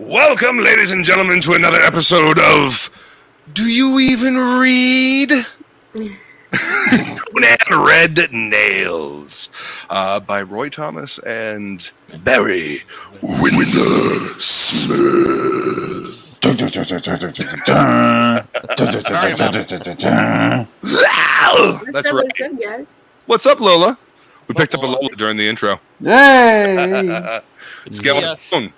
Welcome, ladies and gentlemen, to another episode of Do You Even Read? Conan Red Nails by Roy Thomas and Barry Windsor Smith. That's right. What's up, Lola? We picked up a Lola during the intro. Yay! It's Goblin.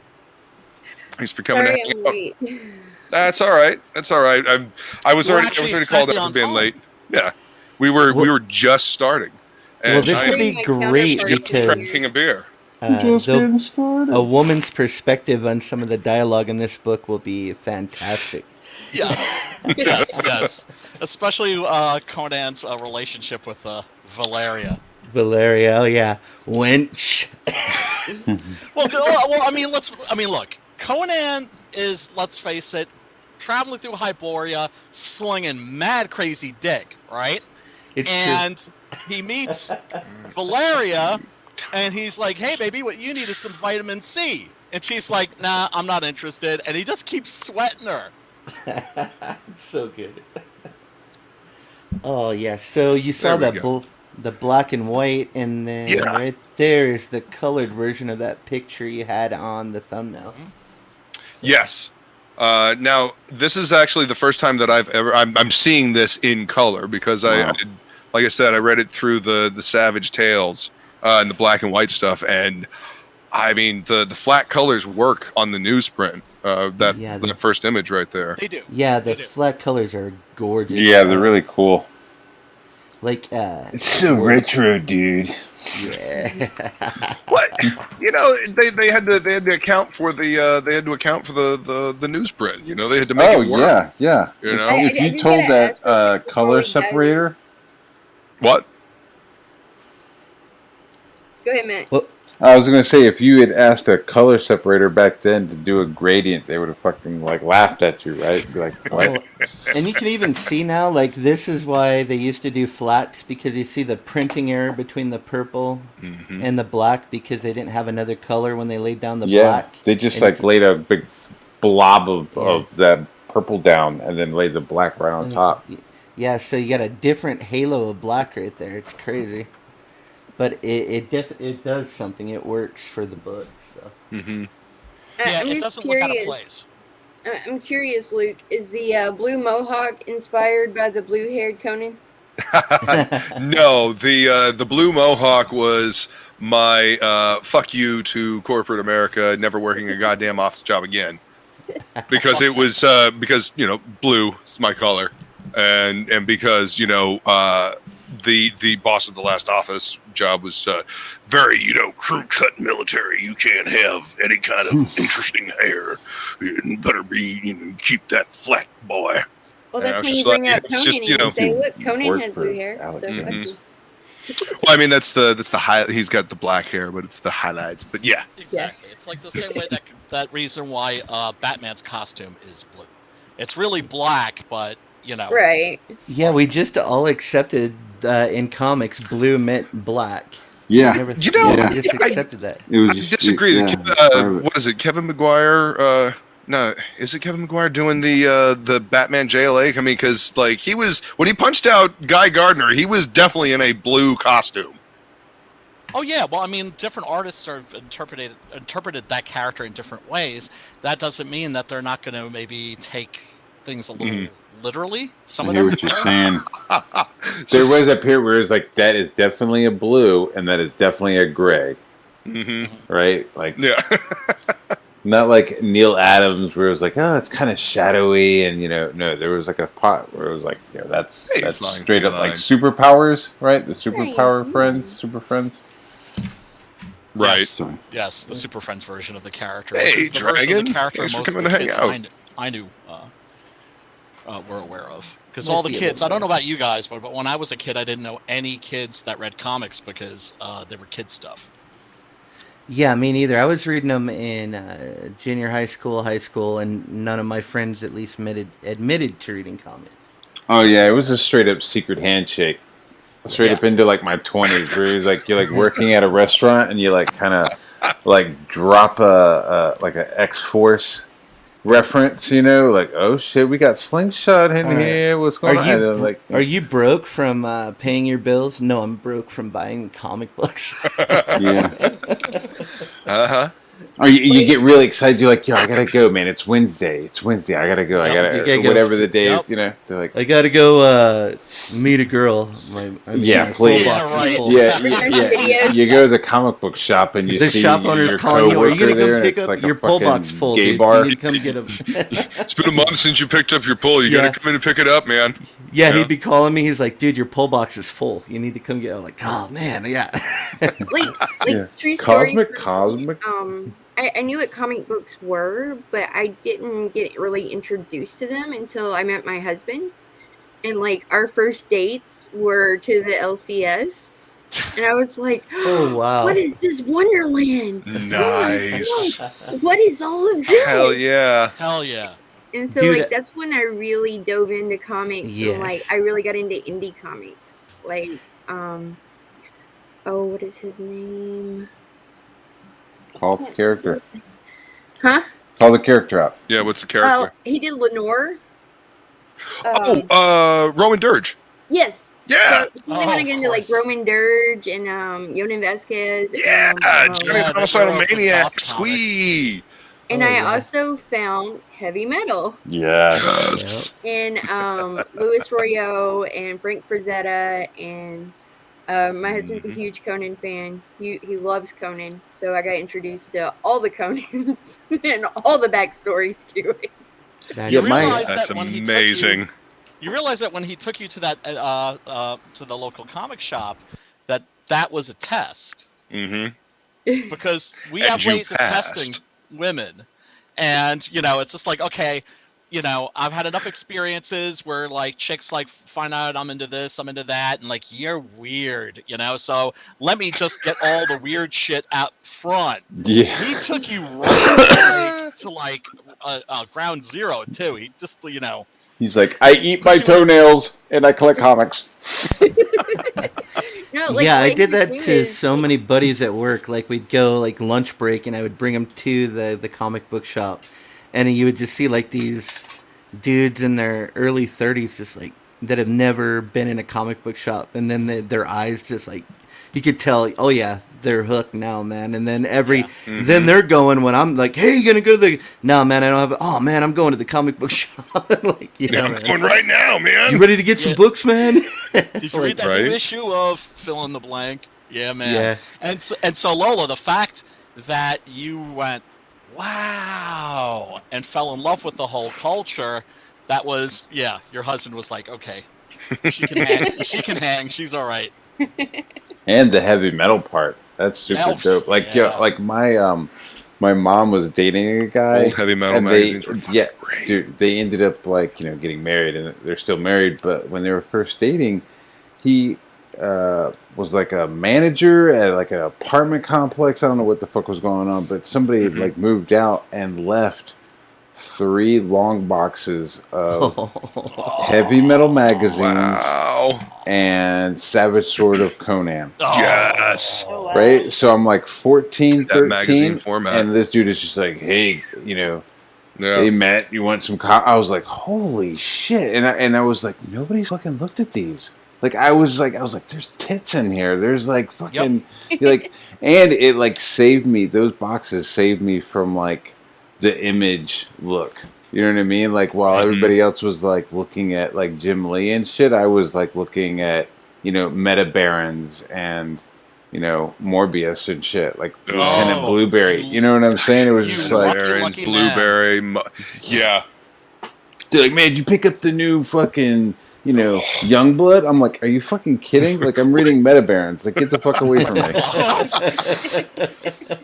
Thanks for coming in. That's all right. That's all right. I was already called out for being late. Yeah, we were just starting. And well, this would be great because cracking a beer. Just getting started. A woman's perspective on some of the dialogue in this book will be fantastic. Yes. Especially Conan's relationship with Valeria. Valeria, oh yeah, wench. well, I mean, look. Conan is, let's face it, traveling through Hyboria, slinging mad crazy dick, right? And he meets Valeria, and he's like, "Hey, baby, what you need is some vitamin C." And she's like, "Nah, I'm not interested." And he just keeps sweating her. So good. Oh yeah, so you saw the black and white, and then right there is the colored version of that picture you had on the thumbnail. Yes. Now, this is actually the first time that I'm seeing this in color because like I said, I read it through the Savage Tales and the black and white stuff, and I mean the flat colors work on the newsprint. That first image right there. They do. Yeah, the flat colors are gorgeous. Yeah, they're really cool. Like it's so retro, dude. Yeah. What? You know, they had to account for the newsprint. You know, they had to make it work. Yeah. You know, if you told that color separator. What? Go ahead, Matt. Well, I was gonna say, if you had asked a color separator back then to do a gradient, they would have fucking laughed at you, right? Be like, what? Oh, and you can even see now, like, this is why they used to do flats, because you see the printing error between the purple and the black, because they didn't have another color when they laid down the black. They just laid a big blob of that purple down and then laid the black right on top. Yeah, so you got a different halo of black right there. It's crazy. But it does something. It works for the book. So. Yeah, it doesn't look out of place. I'm curious, Luke. Is the blue mohawk inspired by the blue-haired Conan? No, the blue mohawk was my fuck you to corporate America, never working a goddamn office job again, because it was because blue is my color, and because the boss of the last office job was very, crew cut military. You can't have any kind of interesting hair. You better be, keep that flat, boy. Well, that's when you bring out Conan and say, look, Conan has blue hair. So well, I mean, that's the high. He's got the black hair, but it's the highlights. But yeah, exactly. It's like the same way that reason why Batman's costume is blue. It's really black, but right. Yeah, we just all accepted in comics blue meant black. Yeah. We just accepted that. I disagree. What is it? Kevin McGuire? No, is it Kevin McGuire doing the Batman JLA? I mean, because he was, when he punched out Guy Gardner, he was definitely in a blue costume. Oh yeah, well, I mean, different artists are interpreted that character in different ways. That doesn't mean that they're not going to maybe take things a little literally. I hear what you're saying. There was a period where it was like, that is definitely a blue and that is definitely a gray. Right? Not like Neil Adams where it was like, oh, it's kind of shadowy, and no, there was like a pot where it was like, that's straight up like superpowers, right? The superpower super friends. Right. Yes, the Super Friends version of the character. Hey, Dragon. Thanks for coming to hang out. I knew were aware of. Because all the kids, I don't know about you guys, but when I was a kid, I didn't know any kids that read comics because they were kid stuff. Yeah, me neither. I was reading them in junior high school, and none of my friends at least admitted to reading comics. Oh yeah, it was a straight up secret handshake. Straight up into like my 20s, where it's like you're like working at a restaurant and you like kind of like drop a like an X-Force reference, like, oh shit, we got Slingshot in here. What's going on? And then, are you broke from paying your bills? No, I'm broke from buying comic books. Yeah. Or you get really excited. You're like, yo, I gotta go, man. It's Wednesday. I gotta go. I gotta whatever the day is. They're like, I gotta go meet a girl. My please. Yeah. You go to the comic book shop and you see shop owner's your calling you. Are you gonna there, come pick up like your pull box full? Gay dude. bar. You need to come get him. It's been a month since you picked up your pull. You gotta come in and pick it up, man. Yeah, he'd be calling me. He's like, dude, your pull box is full. You need to come get it. I'm like, oh man, yeah. True story. Cosmic. I knew what comic books were, but I didn't get really introduced to them until I met my husband. And our first dates were to the LCS. And I was like, oh wow, what is this Wonderland? Nice. What is all of this? Hell yeah. And so that's when I really dove into comics. Yes. And I really got into indie comics. What is his name? Call the character. Huh? Call the character out. Yeah, what's the character? He did Lenore. Roman Dirge. Yes. Yeah. So he want to get into Roman Dirge and Yonan Vasquez. Yeah, Johnny Homicidal Maniac. Squee. And I also found heavy metal. Yes. And Louis Royo and Frank Frazetta and my husband's a huge Conan fan. He loves Conan, so I got introduced to all the Conans and all the backstories to it. That's amazing. You realize that when he took you to that to the local comic shop, that was a test. Mm-hmm. Because we have ways of testing women, and it's just like, okay, I've had enough experiences where chicks find out I'm into this, I'm into that, and you're weird, so let me just get all the weird shit out front. Yeah. He took you right to ground zero too. He just He's like, I eat my toenails and I collect comics. No, I did that to so many buddies at work. We'd go lunch break, and I would bring them to the comic book shop, and you would just see these dudes in their early 30s, just that have never been in a comic book shop, and then their eyes just you could tell, oh yeah, they're hooked now, man. And then then they're going when I'm like, hey, you gonna go to the? No, man, I don't have. Oh man, I'm going to the comic book shop. I'm going right now, man. You ready to get some books, man? Did you read that new issue of Fill in the Blank? Yeah, man. Yeah. And so Lola, the fact that you went, wow, and fell in love with the whole culture, that was, your husband was like, okay, she can hang, she's all right. And the heavy metal part, that's super dope. My mom was dating a guy. Old heavy metal magazines were great. Dude, they ended up getting married, and they're still married. But when they were first dating, he was a manager at an apartment complex. I don't know what the fuck was going on, but somebody moved out and left 3 long boxes of heavy metal magazines and Savage Sword of Conan. Yes. Oh, wow. Right? So I'm 14, 13, format. and this dude is just hey, hey Matt, you want some I was like, holy shit. And I was like, nobody's fucking looked at these. I was like, there's tits in here. There's fucking, and it saved me. Those boxes saved me from the Image look. You know what I mean? While everybody else was looking at Jim Lee and shit, I was looking at Meta Barons and Morbius and shit, Lieutenant Blueberry. You know what I'm saying? It was just Barons, Blueberry, yeah. They're man, did you pick up the new fucking Youngblood? I'm like, are you fucking kidding? I'm reading Meta Barons. Get the fuck away from me.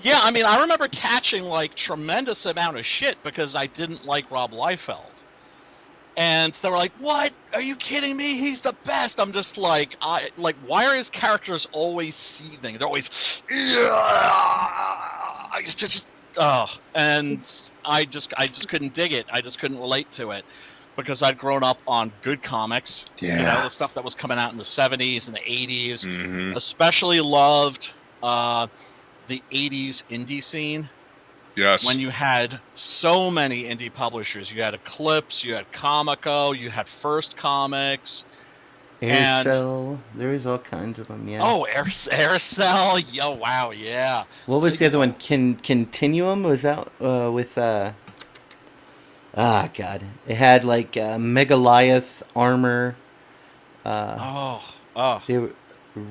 Yeah, I mean, I remember catching tremendous amount of shit because I didn't like Rob Liefeld. And they were like, what? Are you kidding me? He's the best. I'm just why are his characters always seething? They're always, and I just couldn't dig it. I just couldn't relate to it. Because I'd grown up on good comics, the stuff that was coming out in the 70s and the 80s. Mm-hmm. Especially loved the 80s indie scene. Yes. When you had so many indie publishers. You had Eclipse, you had Comico, you had First Comics. Aircell, there was all kinds of them, yeah. Oh, Aircell, yo, wow, yeah. What was the other one? Continuum was out with God. It had like Megaliath armor. They were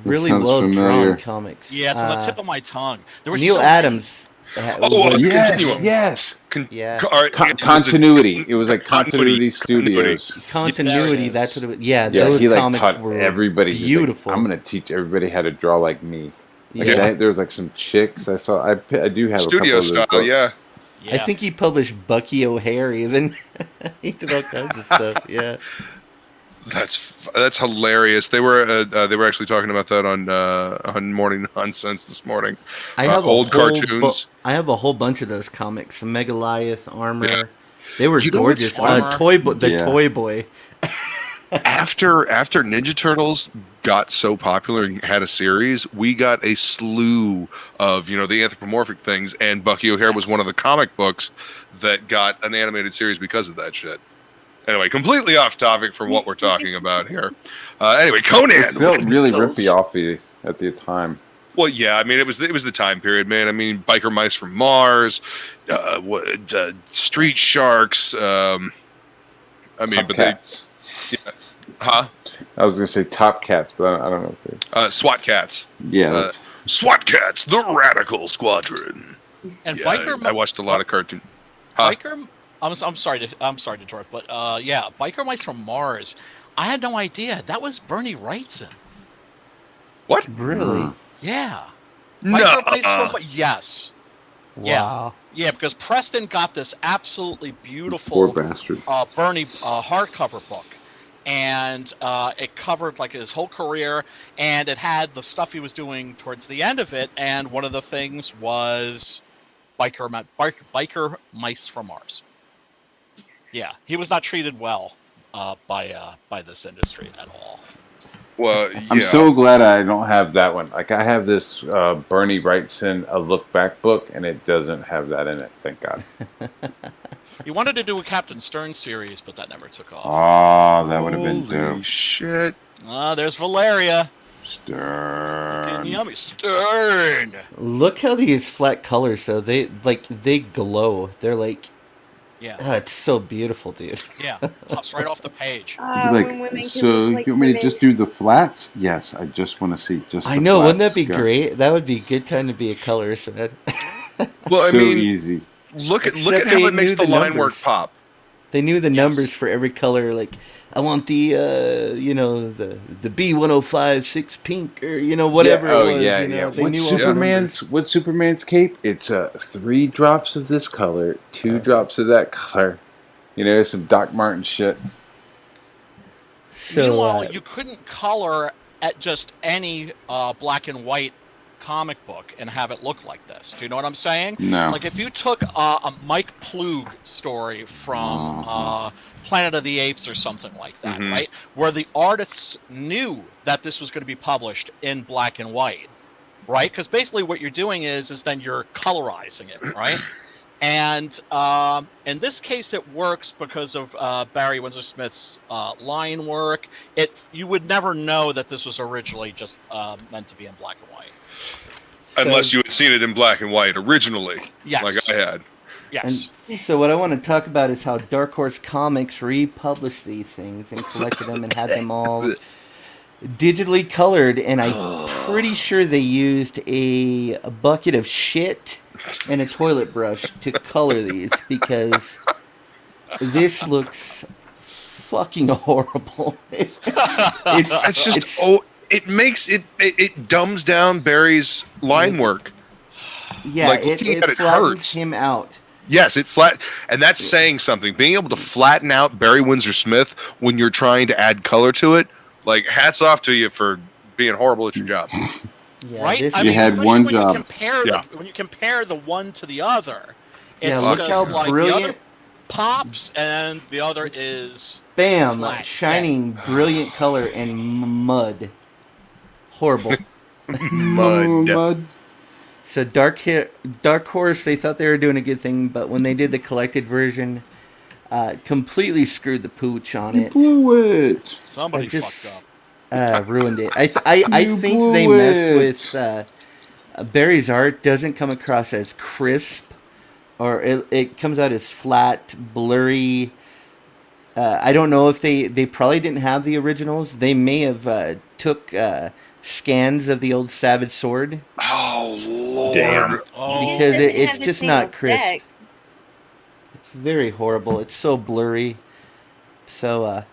really well drawn comics. Yeah, it's on the tip of my tongue. There was Neil Adams. Yes. Continuity. It was like Continuity Studios. Continuity. That's what it was. Yeah, yeah. Those he like comics taught were everybody. beautiful. Like, I'm gonna teach everybody how to draw like me. Like, there was like some chicks I saw. I do have studio a couple of those style. Yeah. I think he published Bucky O'Hare even. He did all kinds of stuff. Yeah. That's hilarious. They were actually talking about that on Morning Nonsense this morning. I have old cartoons. I have a whole bunch of those comics. Megaliath armor. Yeah. They were gorgeous. Toy Boy. After Ninja Turtles got so popular and had a series, we got a slew of the anthropomorphic things, and Bucky O'Hare was one of the comic books that got an animated series because of that shit. Anyway, completely off topic from what we're talking about here. Anyway, Conan. It felt really rippy-offy at the time. Well, yeah, I mean, it was the time period, man. I mean, biker mice from Mars, street sharks. I mean, Top but Cats. Huh? I was gonna say Top Cats, but I don't know if they. SWAT Cats. Yeah. SWAT Cats, the Radical Squadron. And I watched a lot of cartoons. Biker. I'm sorry to interrupt, but Biker Mice from Mars. I had no idea that was Bernie Wrightson. What? Really? Yeah. No. Yes. Wow. Yeah, because Preston got this absolutely beautiful poor bastard Bernie hardcover book, and it covered like his whole career, and it had the stuff he was doing towards the end of it, and one of the things was Biker Mice from Mars. Yeah, he was not treated well by this industry at all. Well, yeah. I'm so glad I don't have that one. Like, I have this Bernie Wrightson A Look Back book, and it doesn't have that in it. Thank God. He wanted to do a Captain Stern series, but that never took off. Oh, that would have been dope. Shit. There's Valeria. Stern. Yummy. Stern. Look how these flat colors, though. They glow. They're like. Yeah. Oh, it's so beautiful, dude. Yeah, pops right off the page. So you want me to just do the flats? Yes, I just want to see just the I know, flats. wouldn't that be great? That would be a good time to be a colorist. Well, I mean, easy. Look at how it makes the line work pop. They knew the numbers for every color. Like, I want the the B1056 pink, or whatever it was. Yeah. What's Superman's cape? It's 3 drops of this color, 2 drops of that color. Some Doc Martin shit. So, meanwhile, you couldn't color at just any black and white comic book and have it look like this. Do you know what I'm saying? No. Like, if you took a Mike Plug story from Planet of the Apes or something like that, right? Where the artists knew that this was going to be published in black and white, right? Because basically what you're doing is then you're colorizing it, right? And in this case, it works because of Barry Windsor Smith's line work. You would never know that this was originally just meant to be in black and white. Unless you had seen it in black and white originally, like I had. Yes. And so what I want to talk about is how Dark Horse Comics republished these things and collected them and had them all digitally colored. And I'm pretty sure they used a bucket of shit and a toilet brush to color these, because this looks fucking horrible. It dumbs down Barry's line work. Yeah, it flattens him out. Yes, and that's saying something. Being able to flatten out Barry Windsor Smith when you're trying to add color to it, like, hats off to you for being horrible at your job. Yeah, right? You had one job. When you compare the one to the other, it's look how brilliant. The other pops and the other is bam, flat, shining, brilliant color and mud. Horrible. Mud. So Dark Horse, they thought they were doing a good thing, but when they did the collected version, completely screwed the pooch on it. Blew it. Somebody fucked up. Ruined it. I think they messed with Barry's art. Doesn't come across as crisp, or it comes out as flat, blurry. I don't know if they probably didn't have the originals. They may have took scans of the old Savage Sword. Oh Lord! Damn. Because it's just not crisp. Effect. It's very horrible. It's so blurry. So,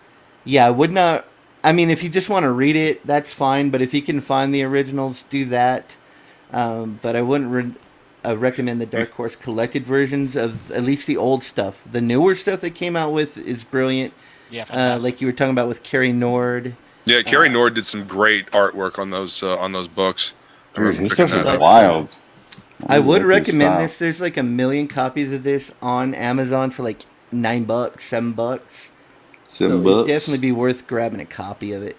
yeah, I would not. I mean, if you just want to read it, that's fine. But if you can find the originals, do that. But I wouldn't recommend the Dark Horse collected versions of at least the old stuff. The newer stuff that came out with is brilliant. Yeah, like you were talking about with Carrie Nord. Yeah, Carrie Nord did some great artwork on those books. Dude, his stuff is wild. I would recommend this. There's like 1 million copies of this on Amazon for like $9, $7. So it'd definitely be worth grabbing a copy of it.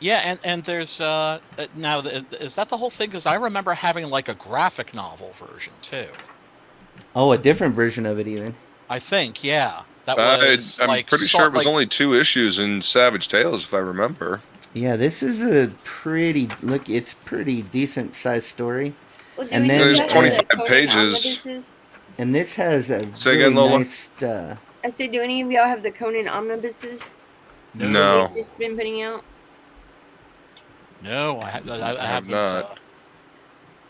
Yeah, and there's now is that the whole thing? Because I remember having like a graphic novel version too. Oh, a different version of it even. I think, yeah. That was I'm pretty sure it was only 2 issues in Savage Tales, if I remember. Yeah, this is a it's pretty decent sized story. Well, and then there's 25 pages. And this has a again, Lola? Nice. I said, do any of y'all have the Conan omnibuses? No. They've just been putting out. No, I have not.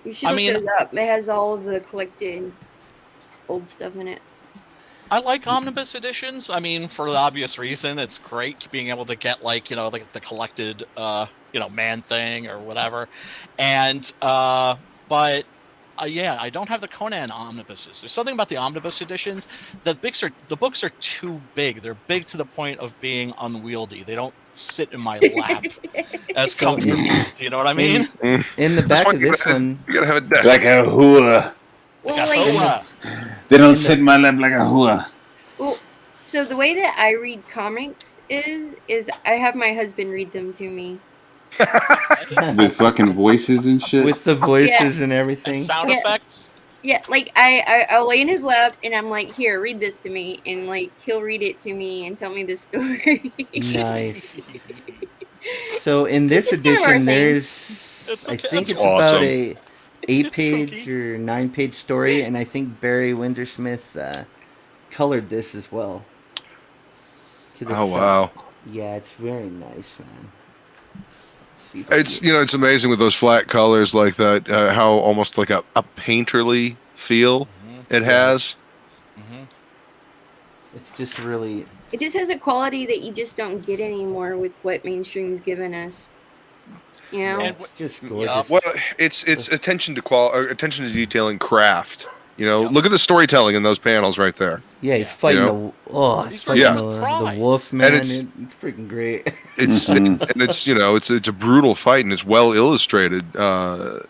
You should look those up. It has all of the collected old stuff in it. I like omnibus editions. I mean, for the obvious reason, it's great being able to get like the collected Man-Thing or whatever, and but yeah, I don't have the Conan omnibuses. There's something about the omnibus editions. The books are too big. They're big to the point of being unwieldy. They don't sit in my lap as comfortably. Do you know what I mean? In the back of this one, you gotta have a desk. Like a hua. They don't sit in my lap like a hua. Well, so the way that I read comics is I have my husband read them to me. With fucking voices and shit. With the voices and everything. And sound effects. Yeah, like I'll lay in his lap and I'm like, here, read this to me, and like he'll read it to me and tell me the story. Nice. So in this edition, there's I think it's awesome. about a 8-page or 9-page story, and I think Barry Windsor Smith colored this as well. Oh wow! Yeah, it's very nice, man. It's amazing with those flat colors like that, how almost like a painterly feel it has. Mm-hmm. It's just really. It just has a quality that you just don't get anymore with what mainstream's given us. You know, it's just gorgeous. Well, it's attention to detail and craft. Look at the storytelling in those panels right there. Yeah, he's fighting the wolf, man. It's freaking great. It's it's a brutal fight and it's well illustrated. They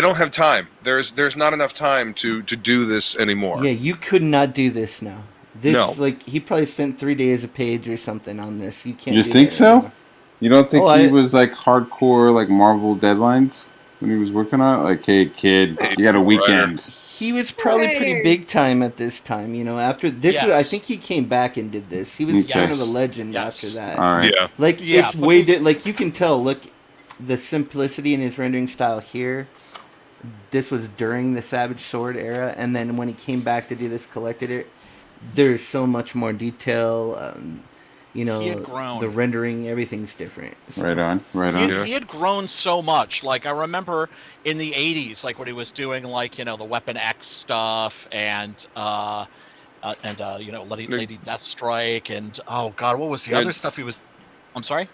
don't have time. There's not enough time to do this anymore. Yeah, you could not do this now. He probably spent 3 days a page or something on this. You can't. You think so? Anymore. You don't think he was like hardcore like Marvel deadlines when he was working on it? Like, hey kid, you got a weekend. He was probably pretty big time at this time, after this. Yes. I think he came back and did this. He was kind of a legend after that. All right. Yeah. It's way like you can tell. Look, the simplicity in his rendering style here. This was during the Savage Sword era, and then when he came back to do this collected it, there's so much more detail. The rendering, everything's different. So. Right on. He had grown so much. Like, I remember in the 80s, like, when he was doing, like, the Weapon X stuff and Lady Deathstrike and, oh, God, what was the other stuff he was... I'm sorry?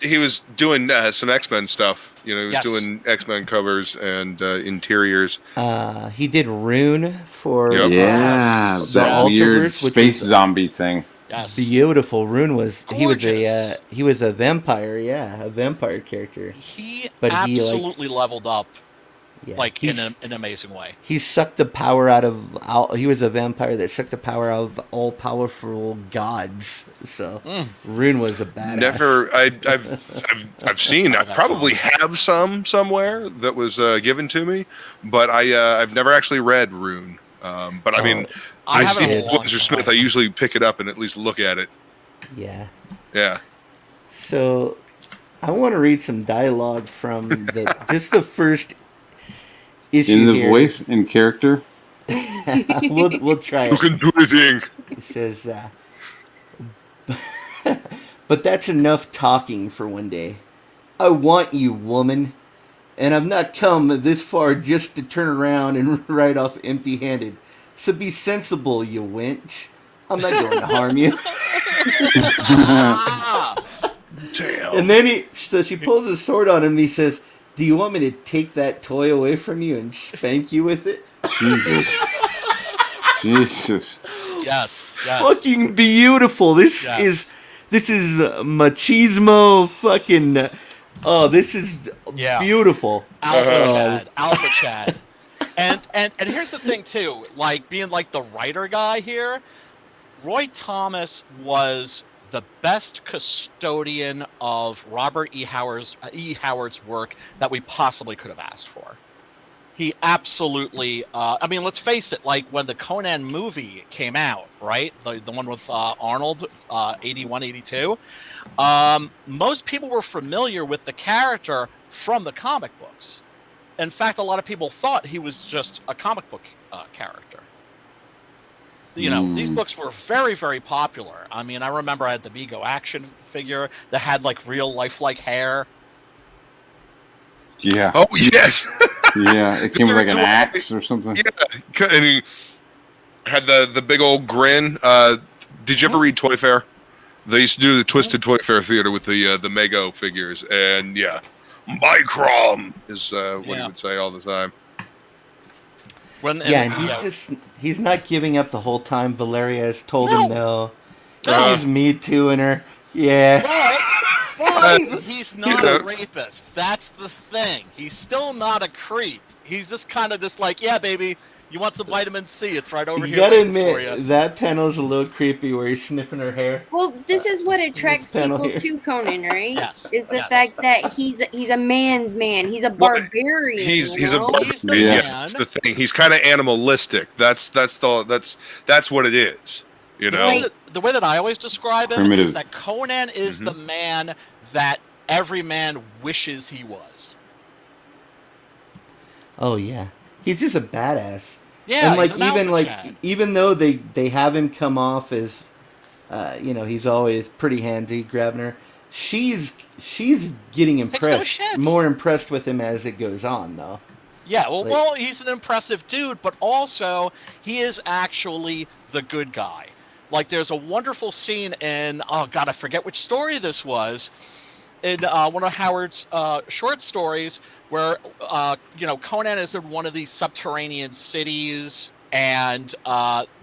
He was doing some X-Men stuff. He was doing X-Men covers and interiors. He did Rune for the weird space zombie thing. Yes. Beautiful. Rune was gorgeous. he was a vampire, a vampire character. He absolutely leveled up. Yeah, like in an amazing way. He sucked the power out of. He was a vampire that sucked the power out of all powerful gods. So Rune was a badass. Never. I've seen. I probably have some somewhere that was given to me, but I've never actually read Rune. But I mean, I see Windsor Smith. I usually pick it up and at least look at it. Yeah. Yeah. So, I want to read some dialogue from just the first issue in the here. Voice and character. we'll try it. You can do anything. It says, but that's enough talking for one day. I want you, woman, and I've not come this far just to turn around and ride off empty-handed. So be sensible, you wench. I'm not going to harm you. Damn. And then she pulls his sword on him and he says, do you want me to take that toy away from you and spank you with it? Jesus. Yes. Fucking beautiful. This is machismo fucking... Oh, this is beautiful. Alpha Chad. And here's the thing, too. Like, being like the writer guy here, Roy Thomas was the best custodian of Robert E. Howard's work that we possibly could have asked for. He absolutely, I mean, let's face it, like when the Conan movie came out, right? The one with Arnold, 81, 82, most people were familiar with the character from the comic books. In fact, a lot of people thought he was just a comic book character. You know, these books were very, very popular. I mean, I remember I had the Vigo action figure that had like real lifelike hair. Yeah. Oh, yes. Yeah, it came with like an axe or something. Yeah, and he had the big old grin. Did you ever read Toy Fair? They used to do the Twisted Toy Fair Theater with the Mego figures, and Microm is what he would say all the time. And he's not giving up the whole time. Valeria has told him no. He's me tooing her. Yeah. But he's not a rapist. That's the thing. He's still not a creep. He's just kind of just like, yeah, baby, you want some vitamin C? It's right over here. You gotta admit, that panel is a little creepy where he's sniffing her hair. Well, this is what attracts people to Conan, right? Yes. Is the fact that he's a man's man. He's a barbarian. He's a barbarian. Yeah, that's the thing. He's kind of animalistic. That's what it is. You know, the way that I always describe him is that Conan is the man that every man wishes he was. Oh yeah, he's just a badass. Yeah, and even though they have him come off as, he's always pretty handy grabbing her. She's getting impressed, more impressed with him as it goes on, though. Yeah, well, he's an impressive dude, but also he is actually the good guy. Like, there's a wonderful scene in, oh god, I forget which story this was, in one of Howard's short stories, where Conan is in one of these subterranean cities, and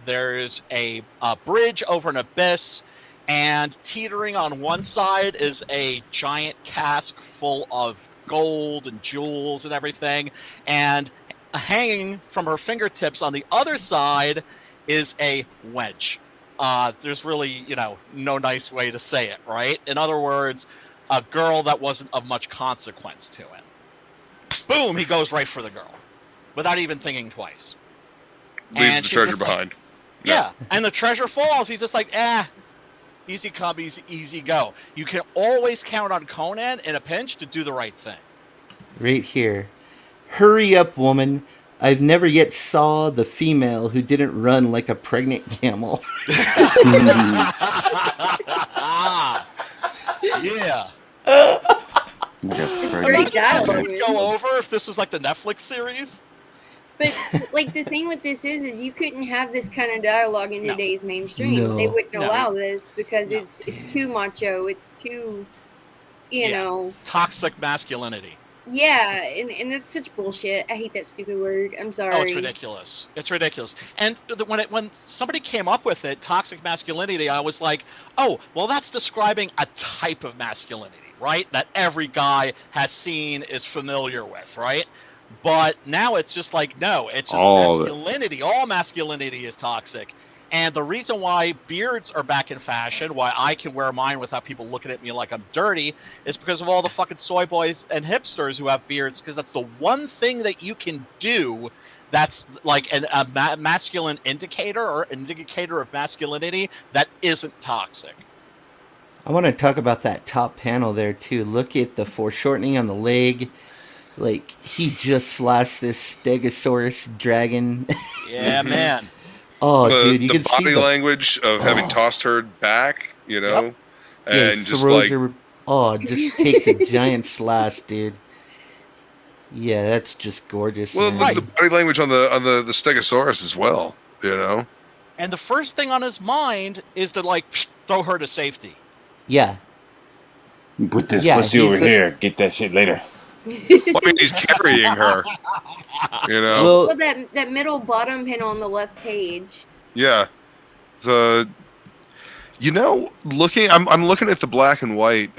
there's a bridge over an abyss, and teetering on one side is a giant cask full of gold and jewels and everything, and hanging from her fingertips on the other side is a wench. There's really, no nice way to say it, right? In other words, a girl that wasn't of much consequence to him. Boom, he goes right for the girl, without even thinking twice. Leaves the treasure behind. Yeah, and the treasure falls. He's just like, easy come, easy go. You can always count on Conan in a pinch to do the right thing. Right here. Hurry up, woman. I've never yet saw the female who didn't run like a pregnant camel. Yeah. Great dialogue. Would go over if this was like the Netflix series. But like the thing with this is you couldn't have this kind of dialogue in today's mainstream. No. They wouldn't allow this because it's too macho. It's too, toxic masculinity. Yeah, and it's such bullshit. I hate that stupid word. I'm sorry. Oh, it's ridiculous. It's ridiculous. And when somebody came up with it, toxic masculinity, I was like, oh, well, that's describing a type of masculinity, right? That every guy has seen, is familiar with, right? But now it's just like, no, it's just masculinity. All masculinity is toxic. And the reason why beards are back in fashion, why I can wear mine without people looking at me like I'm dirty, is because of all the fucking soy boys and hipsters who have beards, because that's the one thing that you can do that's like a masculine indicator or an indicator of masculinity that isn't toxic. I want to talk about that top panel there, too. Look at the foreshortening on the leg. Like, he just slashed this Stegosaurus dragon. Yeah, man. Dude, you can see the body language of having tossed her back, you know, and just like... just takes a giant slash, dude. Yeah, that's just gorgeous. Well, man. the body language on the Stegosaurus as well, you know. And the first thing on his mind is to like throw her to safety. Yeah. Put this pussy over here. Get that shit later. Well, I mean, he's carrying her. You know. Well, that middle bottom panel on the left page. Yeah. I'm looking at the black and white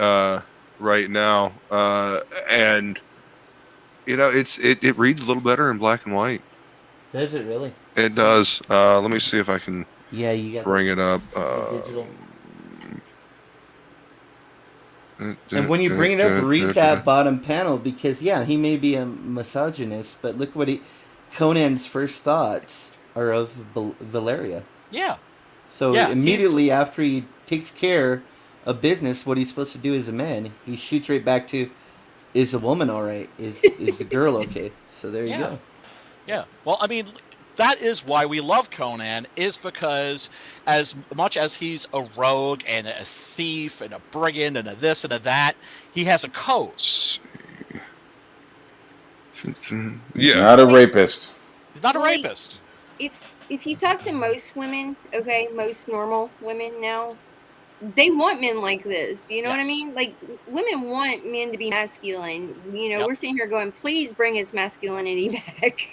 right now, and you know, it reads a little better in black and white. Does it really? It does. Let me see if I can. Yeah, you got bring it up. Digital. And when you bring it up, read that bottom panel, because he may be a misogynist, but look what Conan's first thoughts are of Valeria. Yeah. So immediately after he takes care of business, what he's supposed to do as a man, he shoots right back to, is the woman all right? Is the girl okay? So there you go. Yeah. Well, I mean, that is why we love Conan, is because as much as he's a rogue and a thief and a brigand and a this and a that, he has a code. Yeah. Not a rapist. He's not a rapist. If you talk to most women, most normal women now, they want men like this. You know what I mean? Like, women want men to be masculine. You know, we're sitting here going, please bring his masculinity back.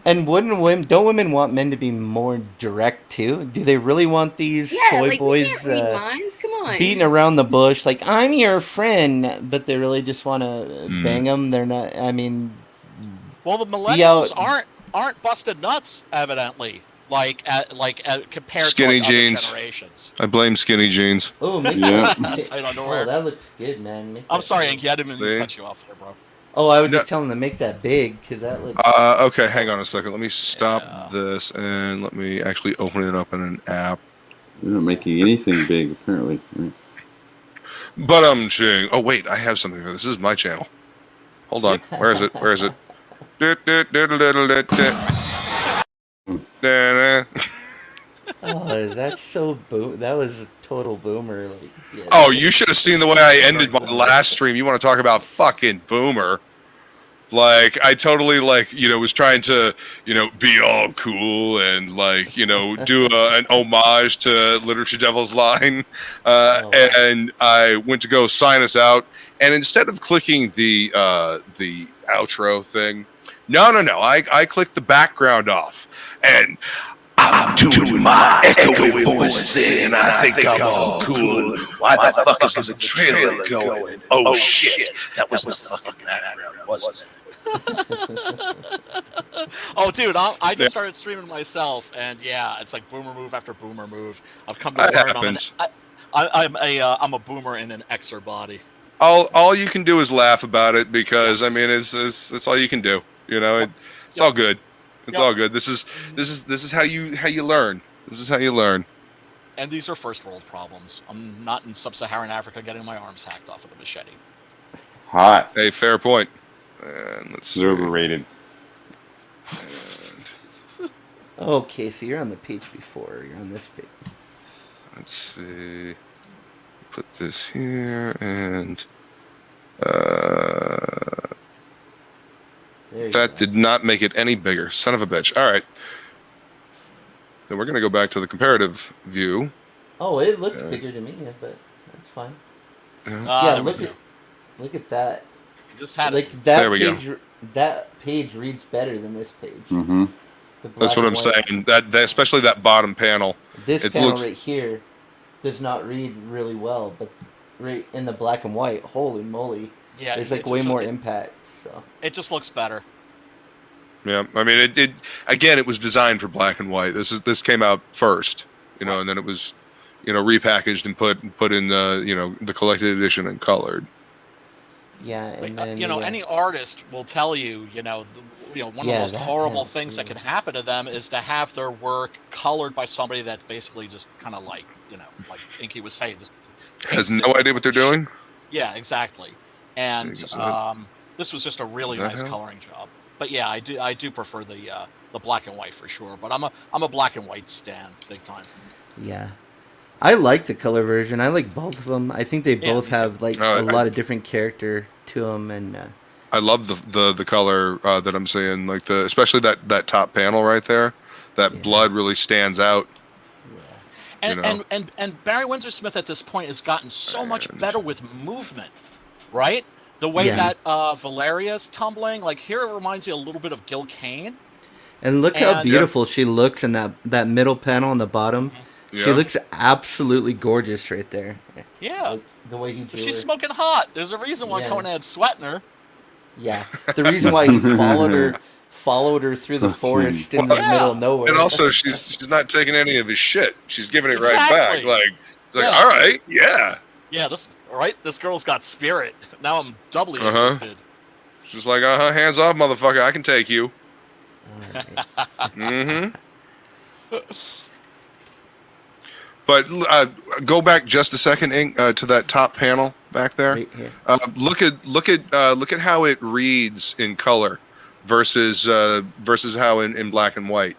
And don't women want men to be more direct too? Do they really want these soy boys Come on. beating around the bush like, I'm your friend, but they really just want to bang them? They're not, I mean... Well, the millennials aren't busted nuts, evidently, compared skinny to jeans. Other generations. I blame skinny jeans. Oh, that looks good, man. I'm sorry, Inky, I didn't mean to cut you off there, bro. Oh, I was just telling them to make that big, because that looks... Okay, hang on a second. Let me stop this, and let me actually open it up in an app. You're not making anything big, apparently. But I'm saying... Oh, wait, I have something for this. This is my channel. Hold on. Where is it? Where is it? Oh, that's so that was a total boomer. Oh, you should have seen the way I ended my last stream. You want to talk about fucking boomer? Like, I totally, was trying to, be all cool and, do an homage to Literature Devil's line. And I went to go sign us out. And instead of clicking the outro thing, no. I clicked the background off. And I'm doing my echoey voice thing, and I think I'm all cool. Why the fuck is the trailer going? Oh shit, that was the fucking background, wasn't it? Oh, dude, I just started streaming myself, and it's like boomer move after boomer move. I've come to learn I'm a boomer in an Xer body. All you can do is laugh about it, because I mean it's all you can do. It's all good. It's all good. This is how you learn. This is how you learn. And these are first world problems. I'm not in sub-Saharan Africa getting my arms hacked off with a machete. Hot. Hey, fair point. And let's see. Overrated. Okay, so you're on the page before. You're on this page. Let's see. Put this here, and that did not make it any bigger. Son of a bitch. All right. Then we're going to go back to the comparative view. Oh, it looks bigger to me, but that's fine. Look at that. Just had that there we page, go. That page reads better than this page. Mm-hmm. That's what I'm saying. That especially that bottom panel. This panel right here does not read really well, but right in the black and white, holy moly, there's way more impact. So it just looks better. Yeah, I mean, it again. It was designed for black and white. This came out first, and then it was, repackaged and put in the the collected edition and colored. Yeah, and then any artist will tell you, one of the most horrible things that can happen to them is to have their work colored by somebody that basically just kind of like Inky was saying, just has no idea what they're doing. Yeah, exactly. And this was just a really nice coloring job. But yeah, I do prefer the black and white for sure. But I'm a black and white stan, big time. Yeah, I like the color version. I like both of them. I think they both have like a lot of different character to them, and I love the color that I'm seeing, like especially that top panel right there. That blood really stands out. Yeah. And Barry Windsor Smith at this point has gotten so much better with movement, right? The way that Valeria's tumbling, like here it reminds me a little bit of Gil Kane. And look how beautiful she looks in that middle panel on the bottom. Yeah. She looks absolutely gorgeous right there. Yeah. Like the way he drew She's her. smoking hot. There's a reason why Conan's sweating her. Yeah. The reason why he followed her through the forest in the middle of nowhere. And also she's not taking any of his shit. She's giving it right back. Like all right, yeah. Yeah, this girl's got spirit. Now I'm doubly interested. She's like, hands off, motherfucker, I can take you. Right. But go back just a second, Ink, to that top panel back there. Right here. Look at how it reads in color versus how in black and white.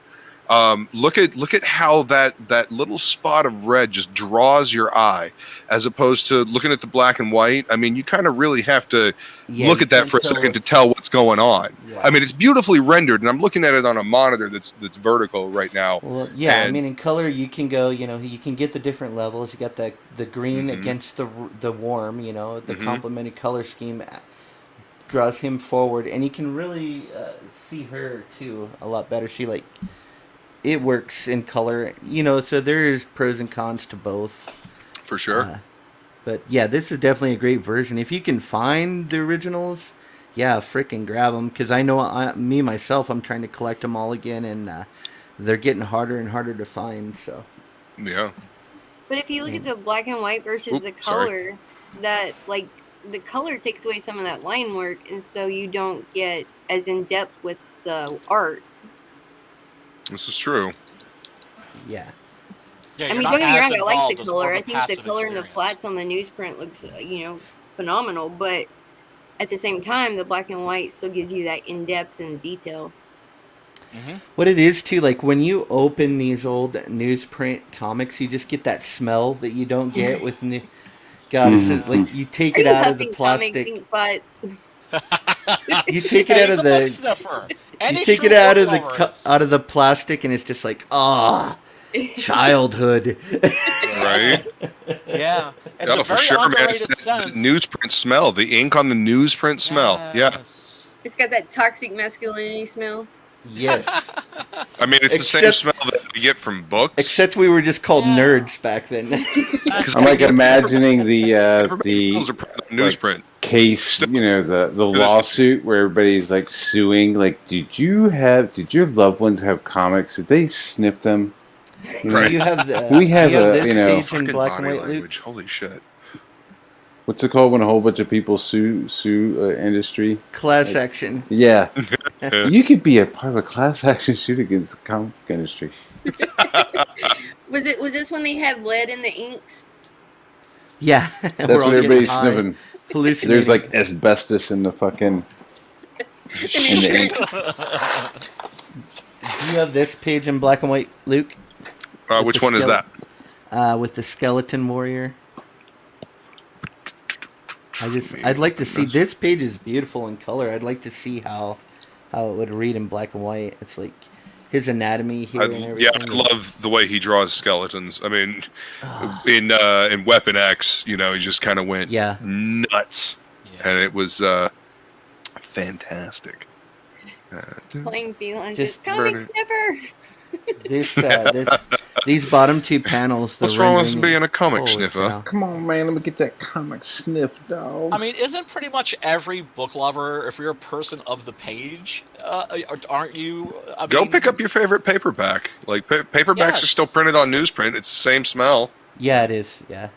Look at how that little spot of red just draws your eye, as opposed to looking at the black and white. I mean, you kind of really have to look at that for a second to tell what's going on. Yeah. I mean, it's beautifully rendered, and I'm looking at it on a monitor that's vertical right now. Well, yeah, I mean, in color you can go, you can get the different levels. You got the green against the warm, the complemented color scheme draws him forward, and you can really see her too a lot better. She it works in color, so there is pros and cons to both. For sure. But yeah, this is definitely a great version. If you can find the originals, freaking grab them. Because I know myself, I'm trying to collect them all again, and they're getting harder and harder to find. So. Yeah. But if you look at the black and white versus the color, that the color takes away some of that line work, and so you don't get as in depth with the art. This is true. Yeah. I mean, don't get me wrong, I like the color. I think the color in the flats on the newsprint looks, phenomenal. But at the same time, the black and white still gives you that in-depth and detail. Mm-hmm. What it is, too, like when you open these old newsprint comics, you just get that smell that you don't get with new... God, it's like you take it out of the plastic. You take it out of the... You take it out of the plastic, and it's just like, childhood. Right? Yeah. It's for sure, man. It's the newsprint smell, the ink on the newsprint smell. Yeah. It's got that toxic masculinity smell. Yes. I mean, it's the same smell that you get from books. Except we were just called nerds back then. I'm imagining the newsprint case, the lawsuit where everybody's suing. Did your loved ones have comics? Did they snip them? Right. You have we have page in black and white language. Holy shit. What's it called when a whole bunch of people sue industry? Class action. Yeah. You could be a part of a class action suit against the comic industry. Was this when they had lead in the inks? Yeah. That's what everybody's sniffing. Hallucinating. There's asbestos in the fucking in the ink. Do you have this page in black and white, Luke? Which one is that? With the skeleton warrior. I'd like to see, this page is beautiful in color. I'd like to see how it would read in black and white. It's like his anatomy here and everything. Yeah, I love the way he draws skeletons. I mean, in Weapon X, he just kind of went nuts, and it was fantastic. Playing feline, just comic sniffer. These bottom two panels. What's wrong with being a comic sniffer? Cow. Come on, man. Let me get that comic sniff, dog. I mean, isn't pretty much every book lover, if you're a person of the page, aren't you? Go pick up your favorite paperback. Like paperbacks are still printed on newsprint. It's the same smell. Yeah, it is. Yeah.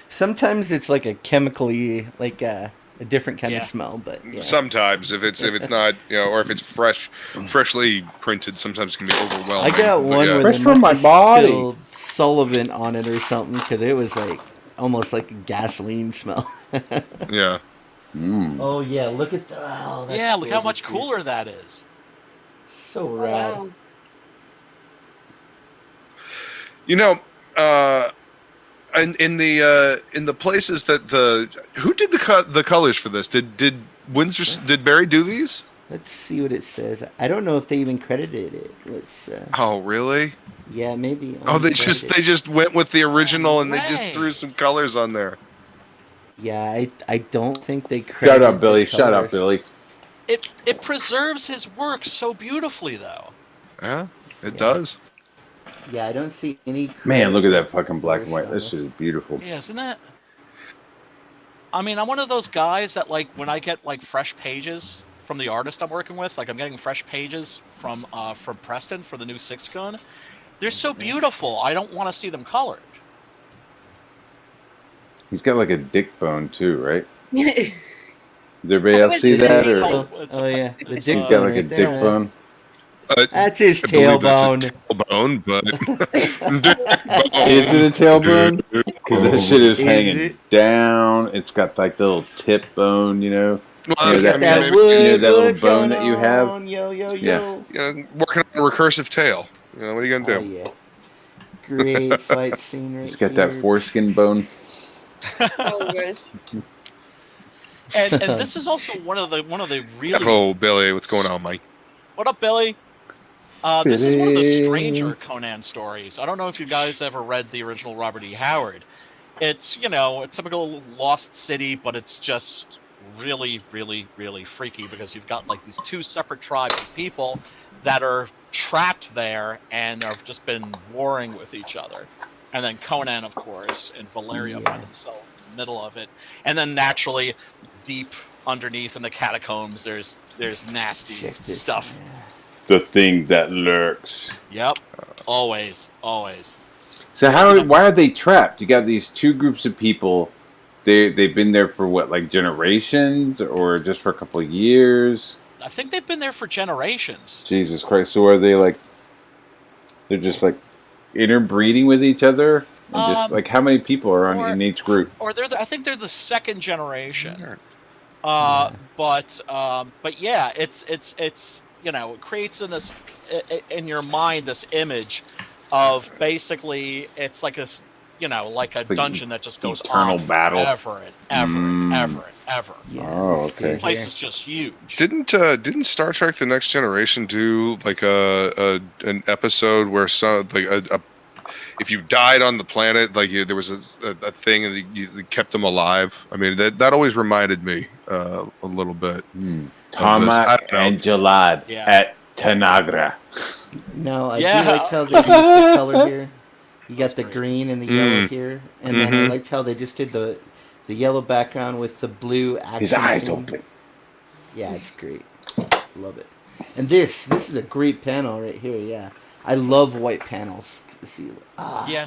Sometimes it's like a chemically, like a different kind of smell, but sometimes if it's not, or if it's freshly printed, sometimes it can be overwhelming. I got one with fresh from my body, Sullivan on it or something, because it was like almost like a gasoline smell. Yeah. Oh yeah, look at that. Oh, that's look how much cooler that is. So rad. Wow. In the places that who did the colors for this? Did Windsor, did Barry do these? Let's see what it says. I don't know if they even credited it. Let's. Oh really? Yeah, maybe. Oh, they just went with the original and they just threw some colors on there. Yeah, I don't think they credited. Shut up, Billy. Shut up, Billy. It preserves his work so beautifully, though. Yeah, it does. Yeah, I don't see any. Man, look at that fucking black and white. This shit is beautiful. Yeah, isn't it? I mean, I'm one of those guys that, like, when I get, like, fresh pages from the artist I'm working with, like, I'm getting fresh pages from Preston for the new 6-gun. They're so beautiful, I don't want to see them colored. He's got, like, a dick bone, too, right? Does everybody else see that? Or? Oh, yeah. The dick He's got, like, a dick bone. That's his tailbone. Tailbone, but is it a tailbone? Because that shit is hanging down. It's got like the little tip bone, that little bone that you have. Yo. Working on a recursive tail. What are you gonna do? Yeah. Great fight scene. He's got that foreskin bone. And this is also one of the really. Oh, Billy, what's going on, Mike? What up, Billy? This is one of the stranger Conan stories. I don't know if you guys ever read the original Robert E. Howard. It's, a typical lost city, but it's just really, really, really freaky because you've got, like, these two separate tribes of people that are trapped there and have just been warring with each other. And then Conan, of course, and Valeria find himself in the middle of it. And then, naturally, deep underneath in the catacombs, there's nasty stuff. The thing that lurks. Yep. Always. So why are they trapped? You got these two groups of people. They've been there for what, like generations, or just for a couple of years? I think they've been there for generations. Jesus Christ! So are they like? They're just like interbreeding with each other, and just like how many people are in each group? Or I think they're the second generation. But yeah, it's it creates in your mind this image of basically it's like a dungeon that just goes eternal on battle ever. Yeah, oh, okay. The place is just huge. Didn't Star Trek: The Next Generation do like an episode where if you died on the planet, like there was a thing and you kept them alive? I mean, that always reminded me a little bit. Tarmac and Jalad at Tanagra. No, I do like how they used the color here. You got the green and the yellow here, and then I like how they just did the yellow background with the blue action. His eyes scene. open. Yeah, it's great. Love it. And this is a great panel right here. Yeah, I love white panels. See,